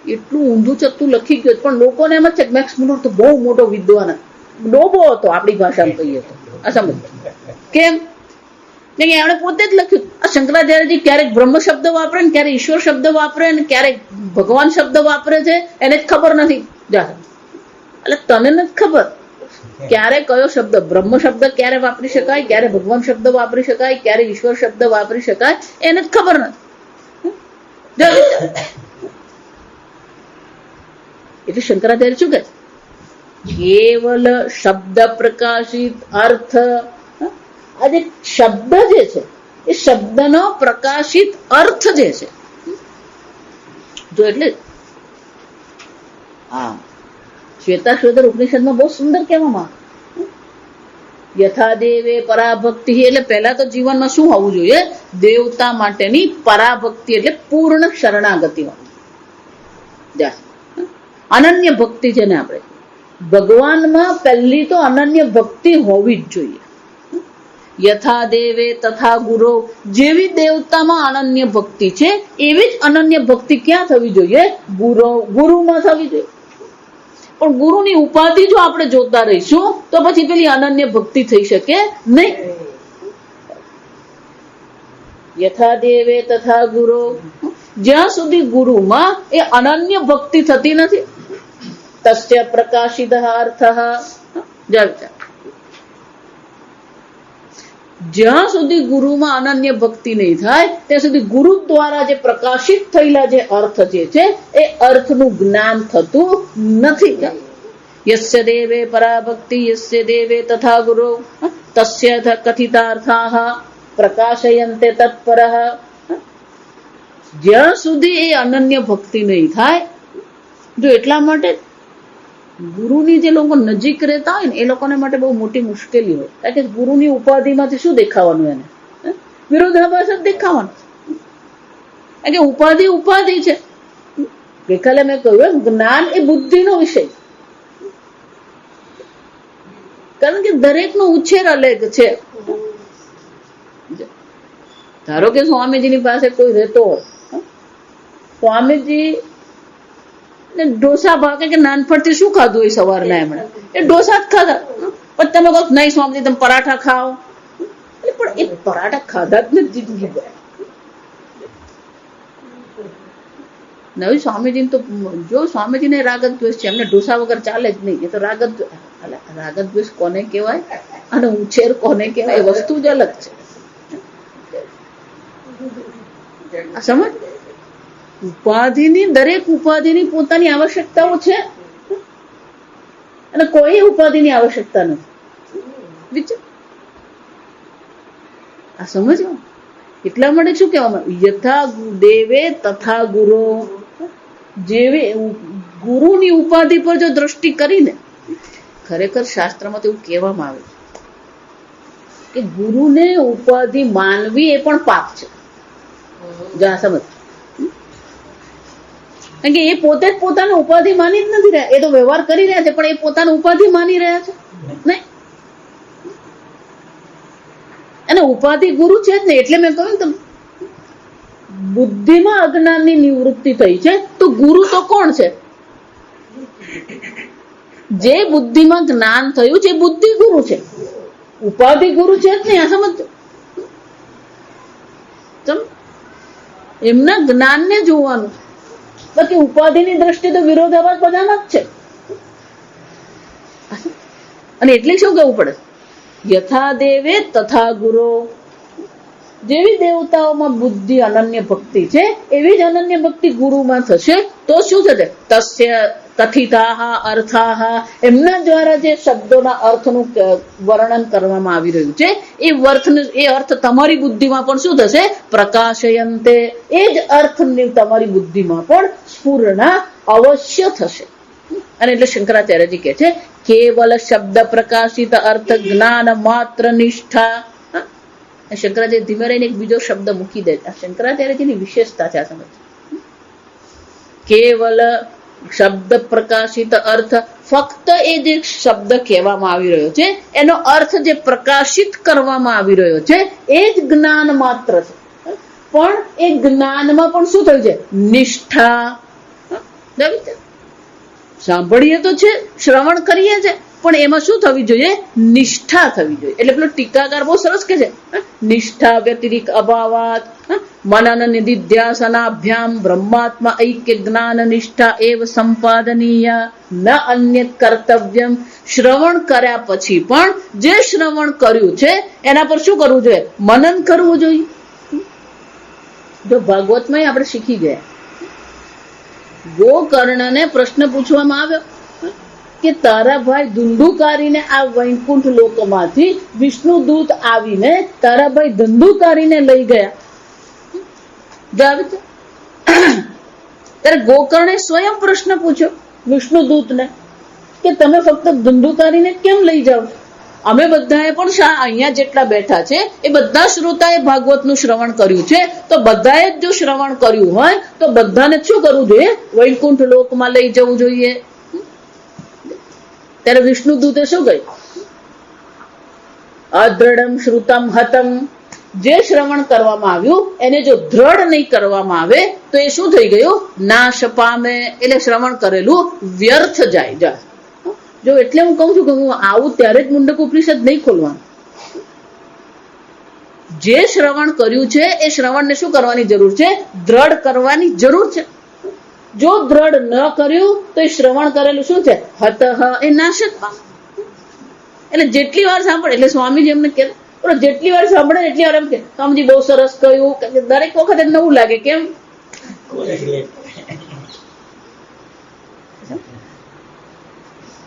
[SPEAKER 1] એટલું ઊંધું ચત્તું લખી ગયું, પણ લોકોને એમ જ છે મેક્સ મુલર તો બહુ મોટો વિદ્વાન ડોબો હતો, આપણી ભાષામાં કહીએ તો. આ સમજ કેમ? એમણે પોતે જ લખ્યું. આ શંકરાચાર્યજી ક્યારેક બ્રહ્મ શબ્દ વાપરે ને ક્યારેક ઈશ્વર શબ્દ વાપરે ને ક્યારેક ભગવાન શબ્દ વાપરે છે, એને જ ખબર નથી. એટલે તને નથી ખબર ક્યારે કયો શબ્દ, બ્રહ્મ શબ્દ ક્યારે વાપરી શકાય, ક્યારે ભગવાન શબ્દ વાપરી શકાય, ક્યારે ઈશ્વર શબ્દ વાપરી શકાય, એને જ ખબર નથી. એટલે શંકરાચાર્ય શું કહે? કેવલ શબ્દ પ્રકાશિત અર્થ. આ જે શબ્દ જે છે એ શબ્દનો પ્રકાશિત અર્થ જે છે, જો એટલે હા શ્વેતાશ્વતર ઉપનિષદમાં બહુ સુંદર કહેવામાં યથા દેવે પરાભક્તિ, એટલે પહેલા તો જીવનમાં શું હોવું જોઈએ? દેવતા માટેની પરાભક્તિ, એટલે પૂર્ણ શરણાગતિ હોવી. અનન્ય ભક્તિ છે ને આપણે ભગવાનમાં પહેલી તો અનન્ય ભક્તિ હોવી જ જોઈએ. યથા દેવે તથા ગુરુ, જેવી દેવતામાં અનન્ય ભક્તિ છે એવી જ અનન્ય ભક્તિ ક્યાં થવી જોઈએ? ગુરુમાં થવી જોઈએ. પણ ગુરુની ઉપાધિ જો આપણે જોતા રહીશું તો પછી પેલી અનન્ય ભક્તિ થઈ શકે નહીં. યથા દેવે તથા ગુરુ, જ્યાં સુધી ગુરુમાં એ અનન્ય ભક્તિ થતી નથી, તસ્ય પ્રકાશિત અર્થ, જ્યાં સુધી ગુરુમાં અનન્ય ભક્તિ નહીં થાય ત્યાં સુધી ગુરુ દ્વારા જે પ્રકાશિત થયેલા જે અર્થ જે છે એ અર્થનું જ્ઞાન થતું નથી. યસ્ય દેવે પરાભક્તિ યસ્ય દેવે તથા ગુરુ તસ્ય કથિતાર્થાઃ, પ્રકાશયંતે તત્પરઃ. જ્યાં સુધી એ અનન્ય ભક્તિ નહીં થાય, જો એટલા માટે ગુરુની જે લોકો નજીક રહેતા હોય ને એ લોકોને માટે બહુ મોટી મુશ્કેલી હોય, કારણ કે ગુરુની ઉપાધિમાંથી શું દેખાવાનું, એને વિરોધાભાસ જ દેખાવાનું, કારણ કે ઉપાધિ છે. ગઈકાલે મેં કહ્યું એમ જ્ઞાન એ બુદ્ધિનો વિષય, કારણ કે દરેકનો ઉછેર અલગ છે. ધારો કે સ્વામીજીની પાસે કોઈ રહેતો હોય, સ્વામીજી ઢોસા ભાવે કે નાનપણથી શું ખાધું હોય સવારના, એમણે એ ઢોસા જ ખાધા. પણ તમે કહો નહીં સ્વામીજી તમે પરાઠા ખાઓ, પણ એ પરાઠા ખાધા જ નથી જિંદગી. નવી સ્વામીજી તો જો સ્વામીજીને રાગ જ દ્વેષ છે, એમને ઢોસા વગર ચાલે જ નહીં. એ તો રાગ જ દ્વેષ કોને કહેવાય અને ઉછેર કોને કહેવાય એ વસ્તુ જ અલગ છે. આ સમજ, દરેક ઉપાધિની પોતાની આવશ્યકતાઓ છે અને કોઈ ઉપાધિની આવશ્યકતા નથી. આ સમજો. એટલા માટે શું કહેવામાં, યથા દેવે તથા ગુરો. જેવી ગુરુની ઉપાધિ પર જો દ્રષ્ટિ કરીને, ખરેખર શાસ્ત્રમાં તો એવું કહેવામાં આવે છે કે ગુરુને ઉપાધિ માનવી એ પણ પાપ છે. જા સમજ, કારણ કે એ પોતે જ પોતાની ઉપાધિ માની જ નથી રહ્યા, એ તો વ્યવહાર કરી રહ્યા છે પણ એ પોતાની ઉપાધિ માની રહ્યા છે નહીં. અને ઉપાધિ ગુરુ છે જ નહીં. એટલે મેં કહ્યું ને બુદ્ધિમાં અજ્ઞાનની નિવૃત્તિ થઈ છે, તો ગુરુ તો કોણ છે? જે બુદ્ધિમાં જ્ઞાન થયું છે બુદ્ધિ ગુરુ છે, ઉપાધિ ગુરુ છે જ નહીં. આ સમજ, એમના જ્ઞાનને જોવાનું, બાકી ઉપાધિની દ્રષ્ટિએ તો વિરોધાભાસ બધામાં જ છે. અને એટલે શું કહેવું પડે, યથા દેવે તથા ગુરો. જેવી દેવતાઓમાં બુદ્ધિ અનન્ય ભક્તિ છે એવી જ અનન્ય ભક્તિ ગુરુમાં થશે તો શું થશે, તસ્ય કથિતાઃ અર્થાઃ. એમના દ્વારા જે શબ્દોના અર્થનું વર્ણન કરવામાં આવી રહ્યું છે એ અર્થ તમારી બુદ્ધિમાં પણ શું થશે, પ્રકાશયંતે. એ જ અર્થ તમારી બુદ્ધિમાં પણ સ્ફુરણા અવશ્ય થશે. અને એટલે શંકરાચાર્યજી કહે છે કેવલ શબ્દ પ્રકાશિત અર્થ જ્ઞાન માત્ર નિષ્ઠા. શંકરાચાર્ય ધીમે રહીને એક બીજો શબ્દ મૂકી દે. શંકરાચાર્યજીની વિશેષતા છે આ સમજ. કેવલ શબ્દ પ્રકાશિત અર્થ, ફક્ત એ જે શબ્દ કહેવામાં આવી રહ્યો છે એનો અર્થ જે પ્રકાશિત કરવામાં આવી રહ્યો છે એ જ જ્ઞાન માત્ર છે. પણ એ જ્ઞાનમાં પણ શું થયું છે, નિષ્ઠા. સાંભળીએ તો છે, શ્રવણ કરીએ છે, પણ એમાં શું થવી જોઈએ, નિષ્ઠા થવી જોઈએ. એટલે પેલો ટીકાકાર બહુ સરસ કે છે, નિષ્ઠા વ્યતિરિક અભાવાત મનન નિધિધ્યાસનાભ્યામ બ્રહ્માત્મા ઐક્ય જ્ઞાન નિષ્ઠા એવ સંપાદનીય ન અન્ય કર્તવ્યમ. શ્રવણ કર્યા પછી પણ જે શ્રવણ કર્યું છે એના પર શું કરવું જોઈએ, મનન કરવું જોઈએ. જો ભાગવતમાં આપણે શીખી ગયા, ગોકર્ણને પ્રશ્ન પૂછવામાં આવ્યો કે તારા ભાઈ ધુંધુકારીને આ વૈકુંઠ લોકમાંથી વિષ્ણુ દૂત આવીને તારા ભાઈ ધંધુકારીને લઈ ગયા. ત્યારે ગોકર્ણે સ્વયં પ્રશ્ન પૂછ્યો વિષ્ણુ દૂતને કે તમે ફક્ત ધંધુકારીને કેમ લઈ જાઓ? અમે બધાએ પણ અહીંયા જેટલા બેઠા છે એ બધા શ્રોતાએ ભાગવતનું શ્રવણ કર્યું છે, તો બધાએ જ જો શ્રવણ કર્યું હોય તો બધાને શું કરવું જોઈએ, વૈકુંઠ લોકમાં લઈ જવું જોઈએ. ત્યારે વિષ્ણુ દૂતે શું કહ્યું, અદ્રઢમ શ્રુતમ હતમ. જે શ્રવણ કરવામાં આવ્યું એને જો દ્રઢ નહીં કરવામાં આવે તો એ શું થઈ ગયું, નાશ પામે. એટલે શ્રવણ કરેલું વ્યર્થ જાય. જો એટલે હું કહું છું કે હું આવું ત્યારે જ મુંડક ઉપનિષદ નહીં ખોલવાનું. જે શ્રવણ કર્યું છે એ શ્રવણને શું કરવાની જરૂર છે, દ્રઢ કરવાની જરૂર છે. જો દ્રઢ ન કર્યું તો એ શ્રવણ કરેલું શું છે, હતઃ, એ નાશ જ પામે. એટલે જેટલી વાર સાંભળે, એટલે સ્વામીજી એમને કે જેટલી વાર સાંભળે એટલી વાર એમ કે સ્વામીજી બહુ સરસ કહ્યું. દરેક વખતે નવું લાગે. કેમ,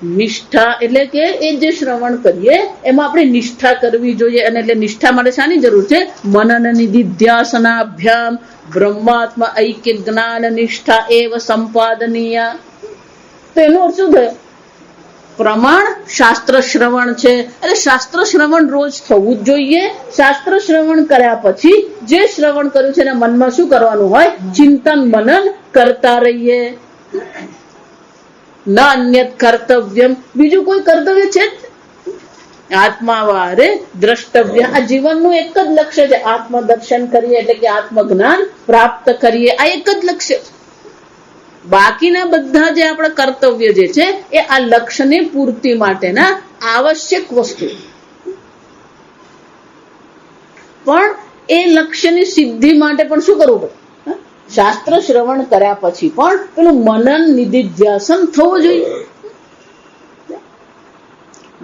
[SPEAKER 1] નિષ્ઠા એટલે કે એ જે શ્રવણ કરીએ એમાં આપણે નિષ્ઠા કરવી જોઈએ. અને એટલે નિષ્ઠા માટે શાની જરૂર છે? મનન નિધિધ્યાસનાભ્યામ બ્રહ્માત્મા ઐક્ય જ્ઞાન નિષ્ઠા એવ સંપાદનીય. તો એનો અર્થ શું થયો? પ્રમાણ શાસ્ત્ર શ્રવણ છે. એટલે શાસ્ત્ર શ્રવણ રોજ થવું જ જોઈએ. શાસ્ત્ર શ્રવણ કર્યા પછી જે શ્રવણ કર્યું છે એના મનમાં શું કરવાનું હોય? ચિંતન મનન કરતા રહીએ. ન અન્યત કર્તવ્યમ, બીજું કોઈ કર્તવ્ય છે જ? આત્માવારે દ્રષ્ટવ્ય, આ જીવનનું એક જ લક્ષ્ય છે. આત્મદર્શન કરીએ એટલે કે આત્મજ્ઞાન પ્રાપ્ત કરીએ, આ એક જ લક્ષ્ય છે. બાકીના બધા જે આપણા કર્તવ્ય જે છે એ આ લક્ષ્યની પૂર્તિ માટેના આવશ્યક વસ્તુ, પણ એ લક્ષ્યની સિદ્ધિ માટે પણ શું કરવું પડે? શાસ્ત્ર શ્રવણ કર્યા પછી પણ પેલું મનન નિધિધ્યાસન થવું જોઈએ.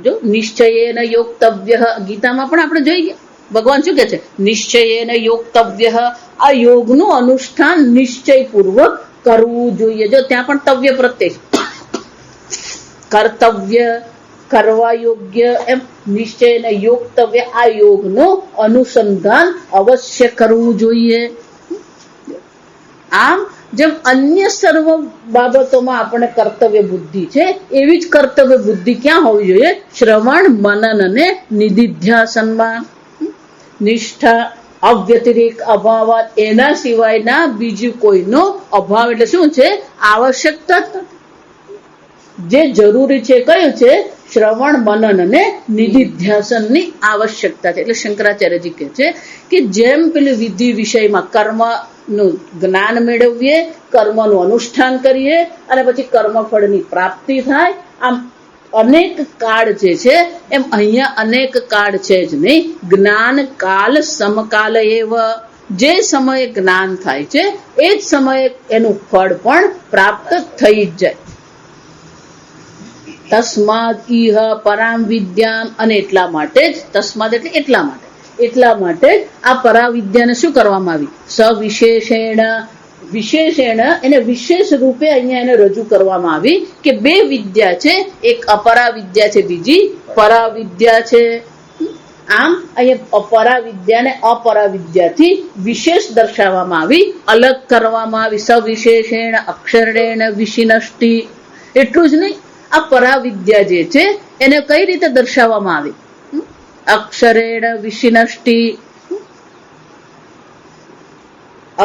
[SPEAKER 1] જો નિશ્ચયેન યોક્તવ્ય, ગીતામાં પણ આપણે જોઈ ગયા ભગવાન શું કે છે? નિશ્ચયેન યોક્તવ્ય, આ યોગનું અનુષ્ઠાન નિશ્ચયપૂર્વક કરવું જોઈએ. જો ત્યાં પણ તવ્ય પ્રત્યય, કર્તવ્ય, કરવા યોગ્ય, એમ નિશ્ચયને યોક્તવ્ય, આ યોગનું અનુસંધાન અવશ્ય કરવું જોઈએ. આમ જેમ અન્ય સર્વ બાબતોમાં આપણે કર્તવ્ય બુદ્ધિ છે એવી જ કર્તવ્ય બુદ્ધિ ક્યાં હોવી જોઈએ? શ્રવણ મનન અને નિધિધ્યાસનમાં. નિષ્ઠા અવ્યતિરિક અભાવાત, એના સિવાયના બીજું કોઈનો અભાવ એટલે શું છે? આવશ્યકતા. જે જરૂરી છે કયું છે? શ્રવણ મનન અને નિધિધ્યાસનની આવશ્યકતા છે. એટલે શંકરાચાર્યજી કહે છે કે જેમ પેલી વિધિ વિષયમાં કર્મનું જ્ઞાન મેળવીએ, કર્મનું અનુષ્ઠાન કરીએ અને પછી કર્મફળની પ્રાપ્તિ થાય, આમ અનેક કાળ જે છે એમ અહીંયા અનેક કાળ છે જ નહીં. જ્ઞાન કાલ સમકાલ એવ, જે સમયે જ્ઞાન થાય છે એ જ સમયે એનું ફળ પણ પ્રાપ્ત થઈ જ જાય. તસ્માદ ઇહ પરામ વિદ્યામ, અને એટલા માટે જ, તસ્માદ એટલે એટલા માટે આ પરાવિદ્યાને શું કરવામાં આવી? સવિશેષેણ, વિશેષેણ એને વિશેષ રૂપે અહીંયા એને રજૂ કરવામાં આવી કે બે વિદ્યા છે, એક અપરાવિદ્યા છે, બીજી પરાવિદ્યા છે. આમ અહીંયા અપરાવિદ્યાને અપરાવિદ્યાથી વિશેષ દર્શાવવામાં આવી, અલગ કરવામાં આવી. સવિશેષેણ અક્ષરેણ વિશિનષ્ટિ. એટલું જ નહીં, આ પરાવિદ્યા જે છે એને કઈ રીતે દર્શાવવામાં આવી? અક્ષરેણ વિશિનષ્ટિ,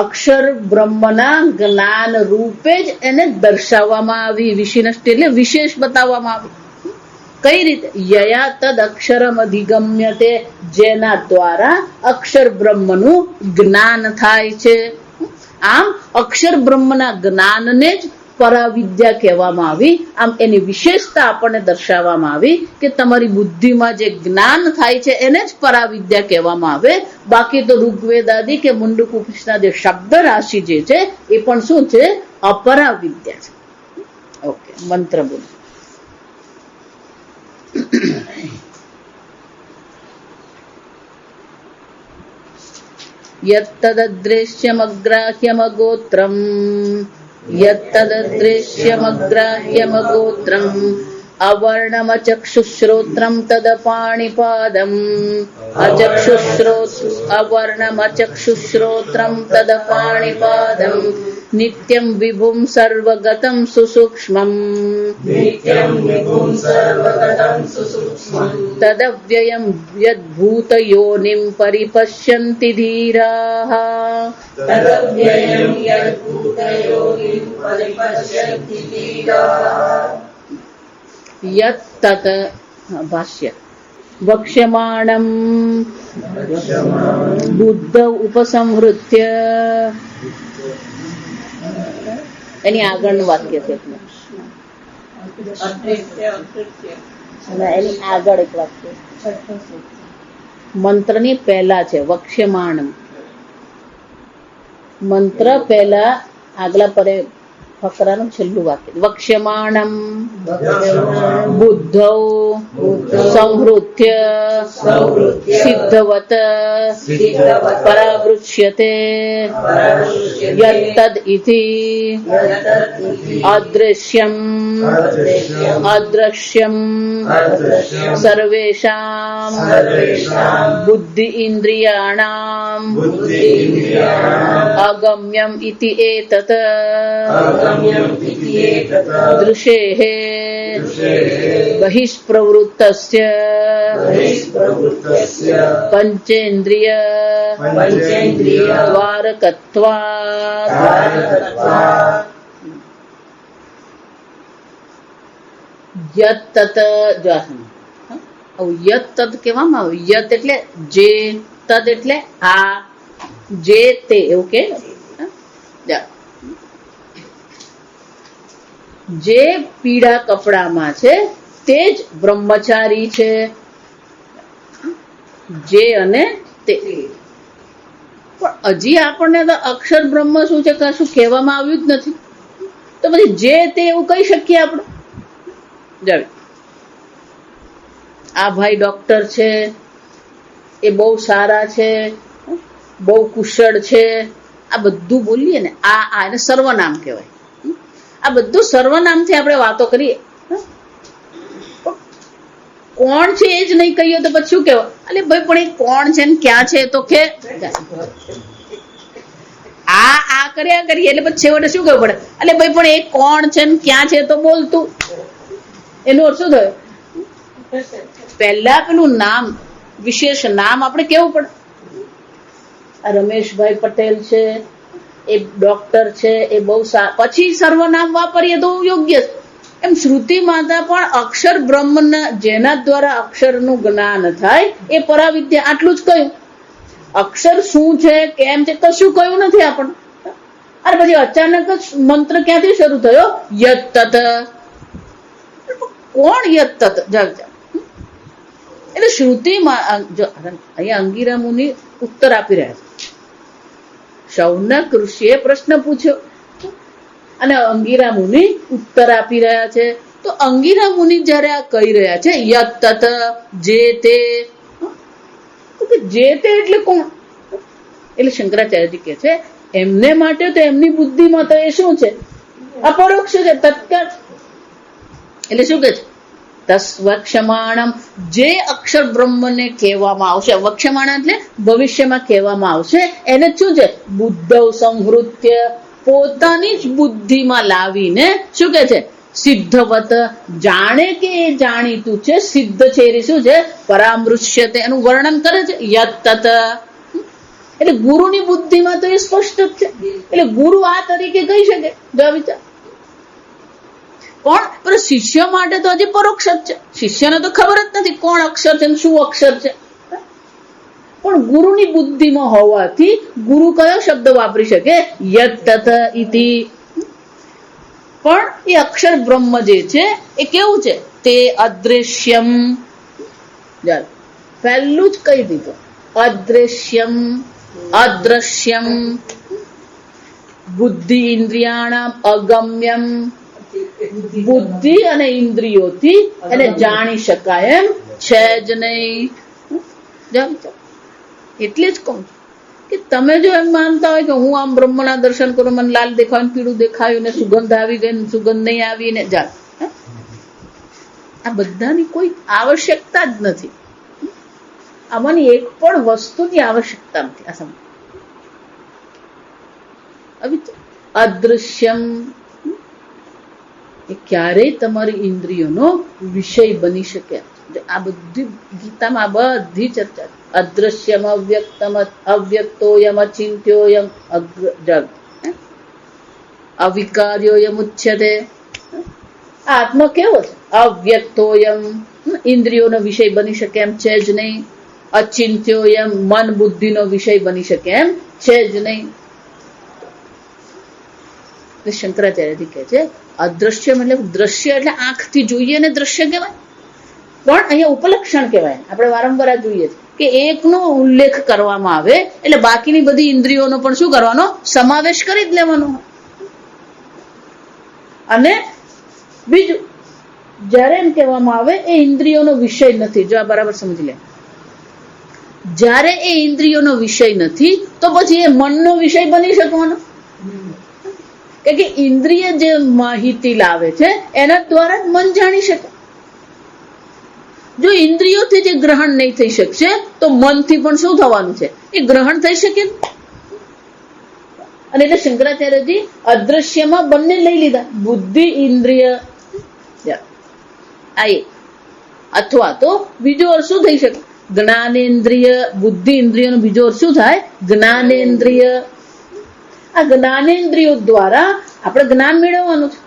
[SPEAKER 1] અક્ષર બ્રહ્મના જ્ઞાન રૂપે જ એને દર્શાવવામાં આવી. વિશિનષ્ટિ એટલે વિશેષ બતાવવામાં આવી. કઈ રીતે? યયા તદ અક્ષરમ અધિગમ્યતે, જેના દ્વારા અક્ષર બ્રહ્મનું જ્ઞાન થાય છે. આમ અક્ષર બ્રહ્મના જ્ઞાનને જ પરાવિદ્યા કહેવામાં આવી. આમ એની વિશેષતા આપણને દર્શાવવામાં આવી કે તમારી બુદ્ધિમાં જે જ્ઞાન થાય છે એને જ પરાવિદ્યા કહેવામાં આવે. બાકી તો ઋગ્વેદ આદિ કે મુંડક ઉપનિષદના જે શબ્દ રાશિ જે છે એ પણ શું છે? અપરાવિદ્યા છે. ઓકે, મંત્ર બોલો. યત્તદૃશ્યમગ્રાહ્યમગોત્રમ, યત્તદૃશ્યમગ્રાહ્યમગોત્રમ અવર્ણમચક્ષુશ્રોત્રમ તદપાણિપાદમ, અવર્ણમચક્ષુશ્રોત્રમ તદપાણિપાદમ, નિત્યમ વિભુમ સર્વગતમ સુસૂક્ષ્મમ, તદવ્યયમ યદ્ભૂતયોનિમ પરિપશ્યન્તિ ધીરાઃ. યત્તત ભાષ્ય વક્ષ્યમાણમ બુદ્ધ ઉપસંહૃત્ય, એની આગળનું વાક્ય છે એની આગળ એક વાક્ય મંત્રની પહેલા છે. વક્ષ્યમાણમ મંત્ર પહેલા આગલા પરે ફકરાનું છેલ્લું વાક્ય વક્ષ્યમાણમ બુદ્ધૌ સંહૃત્ય સિદ્ધવત પરાવૃશ્યતે યત્તદ ઇતિ અદૃશ્યમ અદ્રશ્યમ સર્વેષાં બુદ્ધિ ઇન્દ્રિયાણામ અગમ્યમ ઇતિ એતત દૃશેઃ બહિષ્પ્રવૃત્તસ્ય પંચેન્દ્રિય દ્વારકત્વાत् યત તત યત તત કહેવામાં આવે. યત એટલે જે, તદ એટલે આ, જે તે, એવું કે જે પીળા કપડામાં છે તે જ બ્રહ્મચારી છે. જે અને તે. પણ હજી આપણને તો અક્ષર બ્રહ્મ શું છે કશું કહેવામાં આવ્યું જ નથી, તો પછી જે તે એવું કહી શકીએ આપણે. જાવે આ ભાઈ ડોક્ટર છે, એ બહુ સારા છે, બહુ કુશળ છે, આ બધું બોલીએ ને આ એને સર્વનામ કહેવાય. આ બધું સર્વનામથી આપણે વાતો કરીએ. કોણ છે એ જ નહીં કહીએ તો પછી શું કહેવાય? અલે ભાઈ પણ એ કોણ છે ને ક્યાં છે તો કે આ કર્યા કરીએ એટલે પછી છેવટે શું કહેવું પડે? અલે ભાઈ પણ એ કોણ છે ને ક્યાં છે તો બોલતું. એનો અર્થ શું થયો? પહેલા પેલું નામ, વિશેષ નામ આપણે કેવું પડે. આ રમેશભાઈ પટેલ છે, એ ડોક્ટર છે, એ બહુ સારા, પછી સર્વનામ વાપરીએ તો યોગ્ય. એમ શ્રુતિ માતા પણ અક્ષર બ્રહ્મના જેના દ્વારા અક્ષરનું જ્ઞાન થાય એ પરાવિદ્યા આટલું જ કહ્યું. અક્ષર શું છે કેમ છે કશું કહ્યું નથી આપણને. અરે પછી અચાનક જ મંત્ર ક્યાંથી શરૂ થયો? યત તત. કોણ યત તત? એટલે શ્રુતિમાં અહીંયા અંગિરા મુનિ ઉત્તર આપી રહ્યા છે. શૌનક ઋષિએ પ્રશ્ન પૂછ્યો અને અંગિરા મુનિ ઉત્તર આપી રહ્યા છે. તો અંગિરા મુનિ જયારે આ કહી રહ્યા છે યત તત, જે તે, જે તે એટલે કોણ? એટલે શંકરાચાર્યજી કહે છે એમને માટે તો એમની બુદ્ધિમાં તો એ શું છે? અપરોક્ષ છે, તત્કાળ. એટલે શું કે છે? તસ્વક્ષમાણમ, જે અક્ષર બ્રહ્મને કહેવામાં આવશે, વક્ષમાણ એટલે ભવિષ્યમાં કહેવામાં આવશે, એને શું છે? બુદ્ધૌ સંહૃત્ય, પોતાની જ બુદ્ધિમાં લાવીને શું કે છે? સિદ્ધવત, જાણે કે એ જાણીતું છે, સિદ્ધ છે એ શું છે? પરામૃશ્યતે, એનું વર્ણન કરે છે. યત તત એટલે ગુરુની બુદ્ધિમાં તો એ સ્પષ્ટ જ છે. એટલે ગુરુ આ તરીકે કહી શકે. જો વિચાર. પણ શિષ્ય માટે તો હજી પરોક્ષ જ છે. શિષ્યને તો ખબર જ નથી કોણ અક્ષર છે શું અક્ષર છે. પણ ગુરુની બુદ્ધિમાં હોવાથી ગુરુ કયો શબ્દ વાપરી શકે? યત તત ઇતિ. પણ એ અક્ષર બ્રહ્મ જે છે એ કેવું છે? તે અદ્રશ્યમ. પહેલું જ કહી દીધું, અદ્રશ્યમ, અદ્રશ્યમ, બુદ્ધિ ઇન્દ્રિયાણામ અગમ્યમ. બુદ્ધિ અને ઇન્દ્રિયોથી એને જાણી શકાય એમ છે જ નહીં. એટલે જ કહું કે તમે જો એમ માનતા હોય કે હું આમ બ્રહ્મના દર્શન કરું, મને લાલ દેખાયું, પીળું દેખાયું, ને સુગંધ આવી ગઈ, સુગંધ નહીં આવી, ને જા, આ બધાની કોઈ આવશ્યકતા જ નથી. આમાંની એક પણ વસ્તુની આવશ્યકતા નથી. આ સમજ અદૃશ્યમ એ ક્યારેય તમારી ઇન્દ્રિયોનો વિષય બની શકે. આ બધી ગીતામાં બધી ચર્ચા. અદ્રશ્યમ અવ્યક્તમ અવ્યક્તોયમ અચિંત્યોયમ અવિકાર્યોયમ ઉચ્યતે. આત્મા કેવો છે? અવ્યક્તોયમ, ઇન્દ્રિયોનો વિષય બની શકે એમ છે જ નહીં. અચિંત્યોયમ, મન બુદ્ધિનો વિષય બની શકે એમ છે જ નહીં. શંકરાચાર્યજી કહે છે અદ્રશ્યમ એટલે દ્રશ્ય એટલે આંખથી જોઈએ ને દ્રશ્ય કહેવાય, પણ અહીંયા ઉપલક્ષણ કહેવાય. આપણે વારંવાર આ જોઈએ કે એકનો ઉલ્લેખ કરવામાં આવે એટલે બાકીની બધી ઇન્દ્રિયોનો પણ શું કરવાનો? સમાવેશ કરી જ લેવાનો. અને બીજું, જ્યારે એમ કહેવામાં આવે એ ઇન્દ્રિયોનો વિષય નથી, જો આ બરાબર સમજી લે, જ્યારે એ ઇન્દ્રિયોનો વિષય નથી તો પછી એ મનનો વિષય બની શકવાનો, કે ઇન્દ્રિય જે માહિતી લાવે છે એના દ્વારા જ મન જાણી શકે. જો ઇન્દ્રિયોથી જે ગ્રહણ નહીં થઈ શકશે તો મનથી પણ શું થવાનું છે, એ ગ્રહણ થઈ શકે. અને એટલે શંકરાચાર્યજી અદ્રશ્યમાં બંને લઈ લીધા, બુદ્ધિ ઇન્દ્રિય, અથવા તો બીજો અર્થ શું થઈ શકે, જ્ઞાનેન્દ્રિય. બુદ્ધિ ઇન્દ્રિયનો બીજો અર્થ શું થાય, જ્ઞાનેન્દ્રિય. આ જ્ઞાનેન્દ્રિયો દ્વારા આપણે જ્ઞાન મેળવવાનું છે.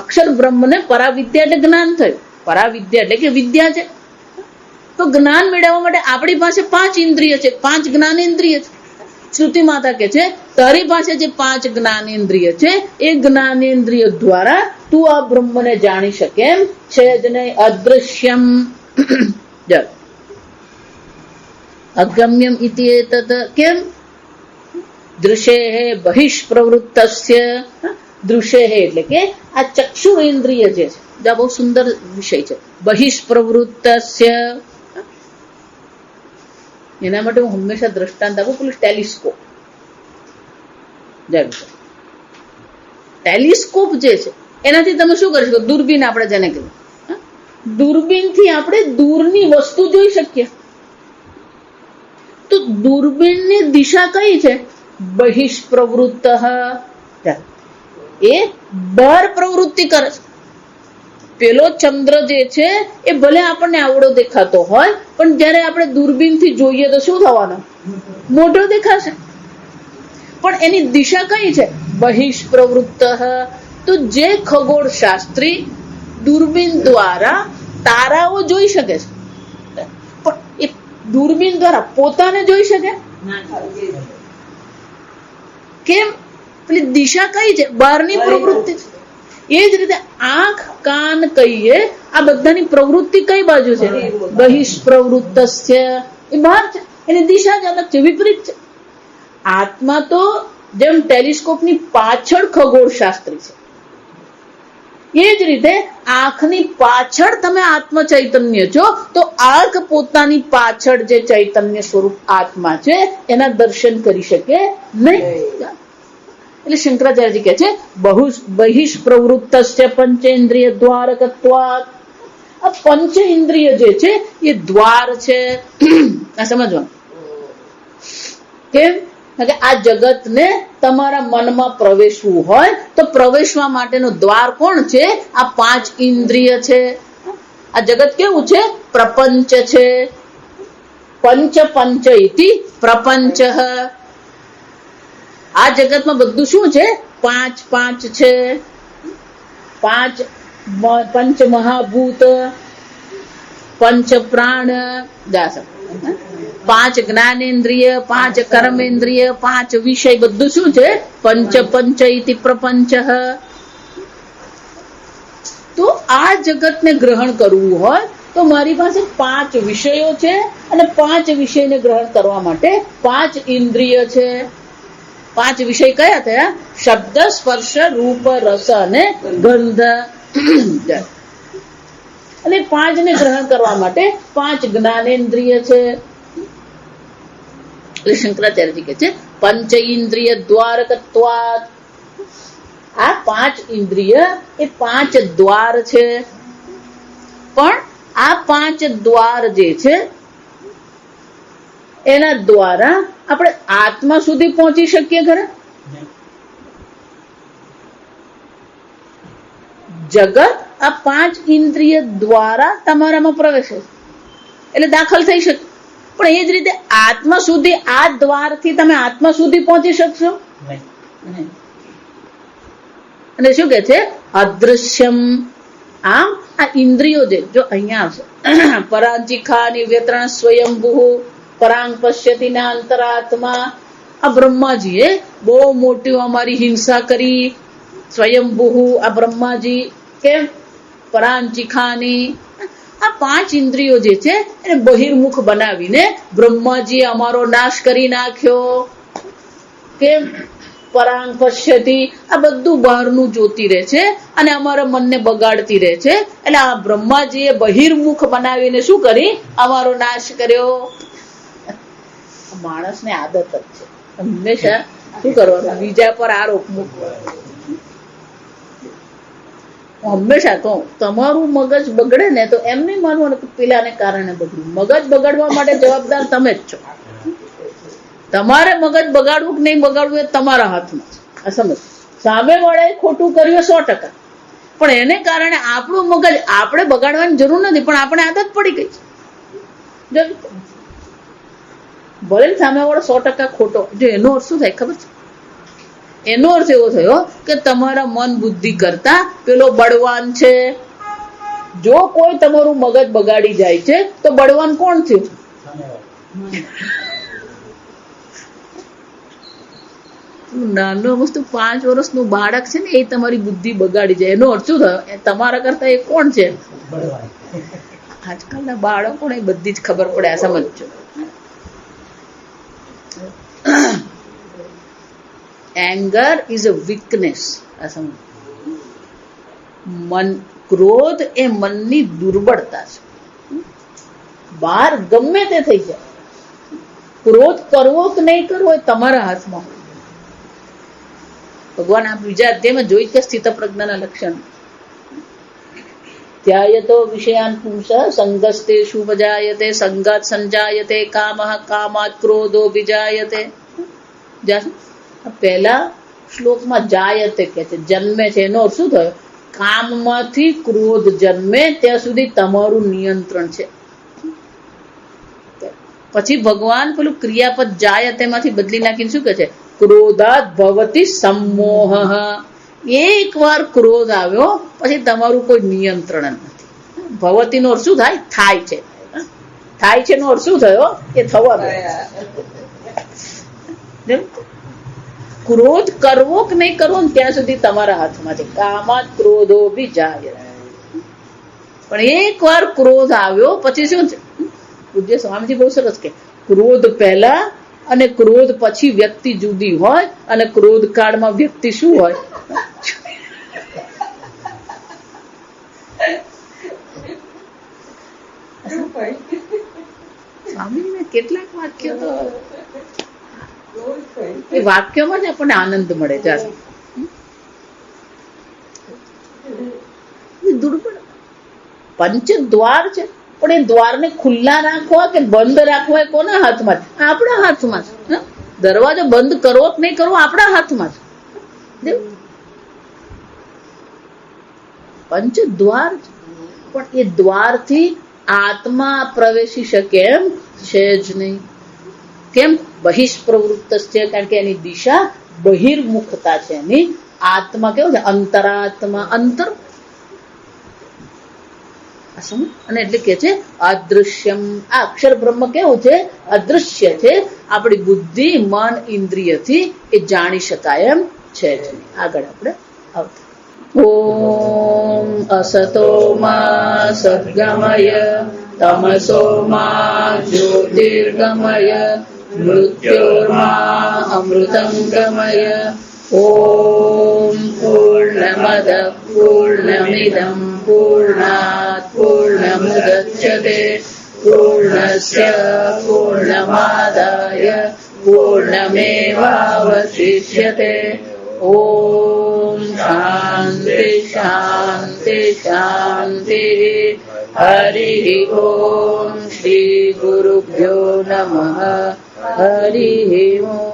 [SPEAKER 1] અક્ષર બ્રહ્મને પરાવિદ્યા એટલે જ્ઞાન થયું, પરાવિદ્યા એટલે કે વિદ્યા છે. તો જ્ઞાન મેળવવા માટે આપણી પાસે 5 ઇન્દ્રિય છે, 5 જ્ઞાનેન્દ્રિય છે. શ્રુતિ માતા કે છે તારી પાસે જે 5 જ્ઞાનેન્દ્રિય છે એ જ્ઞાનેન્દ્રિય દ્વારા તું આ બ્રહ્મને જાણી શકે એમ છે જ નહીં. અદ્રશ્યમ અગમ્યમ ઇતિ એતત. કેમ? દૃશ્યે બહિષ પ્રવૃત્તસ્ય. દૃશ્યે એટલે કે આ ચક્ષુ ઇન્દ્રિય જે છે, આ બહુ સુંદર વિષય છે. બહિષ પ્રવૃત્તસ્ય, એના માટે હું હંમેશા દ્રષ્ટાંત આપું, પેલું ટેલિસ્કોપ. ટેલિસ્કોપ જે છે એનાથી તમે શું કરી શકો, દૂરબીન આપણે જેને કહીએ, દૂરબીનથી આપણે દૂરની વસ્તુ જોઈ શકીએ. તો દૂરબીનની દિશા કઈ છે, બહિષ પ્રવૃત્ત. એ બહાર પ્રવૃત્તિ કરે છે. પેલો ચંદ્ર જે છે એ ભલે આપણને આવડો દેખાતો હોય પણ જ્યારે આપણે દૂરબીનથી જોઈએ તો શું થવાનું, મોટો દેખાશે. પણ એની દિશા કઈ છે, બહિષ પ્રવૃત્ત. તો જે ખગોળ શાસ્ત્રી દૂરબીન દ્વારા તારાઓ જોઈ શકે છે, પણ એ દૂરબીન દ્વારા પોતાને જોઈ શકે કેમ? પેલી દિશા કઈ છે, બહારની પ્રવૃત્તિ છે. એ જ રીતે આંખ કાન કહીએ, આ બધાની પ્રવૃત્તિ કઈ બાજુ છે, બહિષ પ્રવૃત્તસ્ય. એ બહાર છે, એની દિશા જ અલગ છે, વિપરીત છે. આત્મા તો જેમ ટેલિસ્કોપની પાછળ ખગોળ શાસ્ત્રી છે, એ જ રીતે આંખની પાછળ તમે આત્મ ચૈતન્ય છો, તો આંખ પોતાની પાછળ જે ચૈતન્ય સ્વરૂપ આત્મા છે એના દર્શન કરી શકે નહીં. એટલે શંકરાચાર્યજી કહે છે બહિષ પ્રવૃત્તસ્ય પંચેન્દ્રિય દ્વારકત્વાत्. આ પંચ ઇન્દ્રિય જે છે એ દ્વાર છે. આ સમજવાનું કેમ? કે આ જગતને તમારા મનમાં પ્રવેશવું હોય તો પ્રવેશવા માટેનો દ્વાર કોણ છે, આ 5 ઇન્દ્રિય છે. આ જગત કેવું છે, પ્રપંચ છે. પંચ પંચ ઇતિ પ્રપંચ. આ જગતમાં બધું શું છે, 5 5 છે. 5 પંચ મહાભૂત, પંચ પ્રાણ, 5 જ્ઞાનેન્દ્રિય, 5 કર્મેન્દ્રિય, 5 વિષય, બધું શું છે, પંચ પંચ ઇતિ પ્રપંચ. તો આ જગતને ગ્રહણ કરવું હોય તો મારી પાસે 5 વિષયો છે અને 5 વિષયને ગ્રહણ કરવા માટે 5 ઇન્દ્રિય છે. 5 વિષય કયા થયા, શબ્દ સ્પર્શ રૂપ રસ અને ગંધ. અને 5 ને ગ્રહણ કરવા માટે 5 જ્ઞાનેન્દ્રિય છે. એટલે શંકરાચાર્યજી કહે છે પંચ ઇન્દ્રિય દ્વારકત્વાत्. આ 5 ઇન્દ્રિય એ 5 દ્વાર છે. પણ આ 5 દ્વાર જે છે એના દ્વારા આપણે આત્મા સુધી પહોંચી શકીએ ખરા? જગત આ 5 ઇન્દ્રિય દ્વારા તમારામાં પ્રવેશે એટલે દાખલ થઈ શકે, પણ એ જ રીતે આત્મા સુધી આ દ્વારથી તમે આત્મા સુધી પહોંચી શકશો? અને શું કે છે, અદૃશ્યમ. આમ આ ઇન્દ્રિયો જે જો અહીંયા આવશે, પરાંચિખાની વ્યત્રણ સ્વયંભૂ પરાંગ પશ્યતિ ના અંતરાત્મા. આ બ્રહ્માજીએ બહુ મોટી અમારી હિંસા કરી. સ્વયંભૂ આ બ્રહ્માજી કેમ, પરાંચિખાની. આ 5 ઇન્દ્રિયો જે છે એને બહિર્મુખ બનાવીને બ્રહ્માજીએ અમારો નાશ કરી નાખ્યો. કેમ? પરાંગ પશ્યતિ, આ બધું બહારનું જોતી રહે છે અને અમારા મનને બગાડતી રહે છે. એટલે આ બ્રહ્માજીએ બહિર્મુખ બનાવીને શું કરી? અમારો નાશ કર્યો. માણસને આદત જ છે હંમેશા શું કરવાનું? બીજા પર આરોપ મૂકવાનો. હંમેશા કહું, તમારું મગજ બગડે ને તો એમ નહીં માનવાનું કે પેલાને કારણે બગડ્યું. મગજ બગાડવા માટે જવાબદાર તમે જ છો. તમારે મગજ બગાડવું કે નહીં બગાડવું એ તમારા હાથમાં છે. આ સમજ. સામે વાળાએ ખોટું કર્યું 100%, પણ એને કારણે આપણું મગજ આપણે બગાડવાની જરૂર નથી, પણ આપણે આદત પડી ગઈ છે. ભલે સામે વાળો 100% ખોટો, જો એનો અર્થ શું થાય ખબર છે? એનો અર્થ એવો થયો કે તમારા મન બુદ્ધિ કરતા પેલો બળવાન છે. જો કોઈ તમારું મગજ બગાડી જાય છે તો બળવાન કોણ થયું? નાનો વસ્તુ 5 વર્ષનું બાળક છે ને એ તમારી બુદ્ધિ બગાડી જાય. એનો અર્થ શું થયો? તમારા કરતા એ કોણ છે? આજકાલના બાળકોને બધી જ ખબર પડે. આ સમજો. Anger is a weakness. આ સમજ. મન, ક્રોધ એ મનની દુર્બળતા છે. બહાર ગમે તે થઈ જાય, ક્રોધ કરવો કે નહીં કરવો એ તમારા હાથમાં. ભગવાન આ બીજા અધ્યાયમાં જોઈ કે સ્થિત પ્રજ્ઞાના લક્ષણ. ધ્યાયતો વિષયાન પુંસ સંગસ્તે શુભજાયતે સંગાત સંજાયતે કામઃ કામાત ક્રોધો વિજાયતે. પહેલા શ્લોકમાં જાયતે કે છે, જન્મે છે. એનો શું થયો? કામમાંથી ક્રોધ જન્મે ત્યાં સુધી તમારું નિયંત્રણ છે. પછી ભગવાન પેલું ક્રિયાપદ જાયતે માંથી બદલી નાખીને શું કે છે? ક્રોધાત ભવતી સમોહ. એક વાર ક્રોધ આવ્યો પછી તમારું કોઈ નિયંત્રણ નથી. ભવતી નો અર્થ શું થાય? થાય છે. થાય છે નો અર્થ શું થયો? એ થવાનો. ક્રોધ કરવો કે નહીં કરવો ત્યાં સુધી તમારા હાથમાં છે. કામાત ક્રોધો બી જાય. પણ એક વાર ક્રોધ આવ્યો પછી શું છે? પૂજ્ય સ્વામીજી બહુ સરસ કે ક્રોધ પહેલા અને ક્રોધ પછી વ્યક્તિ જુદી હોય, અને ક્રોધ કાળમાં વ્યક્તિ શું હોય? સ્વામીજીને કેટલાક વાક્યો તો એ વાક્યમાં જ આપણને આનંદ મળે. દુર્બળ પંચ દ્વાર છે, પણ એ દ્વારને ખુલ્લા રાખવા કે બંધ રાખવા એ કોના હાથમાં છે? આપણા હાથમાં છે. દરવાજો બંધ કરવો કે નહીં કરવો આપણા હાથમાં છે. પંચ દ્વાર છે, પણ એ દ્વારથી આત્મા પ્રવેશી શકે એમ છે જ નહીં. કેમ? બહિષ્પ્રવૃત્ત છે, કારણ કે એની દિશા બહિર્મુખતા છે. એની આત્મા કેવું છે? અંતરાત્મા. અંતર. અને એટલે કે છે અદૃશ્યમ. આ અક્ષર બ્રહ્મ કેવું છે? અદૃશ્ય છે. આપણી બુદ્ધિ, મન, ઇન્દ્રિયથી એ જાણી શકાય એમ છે જ નહીં. આગળ આપણે આવતા. ઓમ અસતો માં સદ્ગમય તમસો માં જ્યોતિર્ગમય મૃત્યોર્મા અમૃતંગમય. ઓમ પૂર્ણમદ પૂર્ણમિદં પૂર્ણાત પૂર્ણમુદચ્યતે પૂર્ણસ્ય પૂર્ણમાદાય પૂર્ણમેવાવશિષ્યતે. ઓમ શાંતિ શાંતિ શાંતિ. હરિ ઓમ. શ્રી ગુરુભ્યો નમઃ. હરિ ઓમ.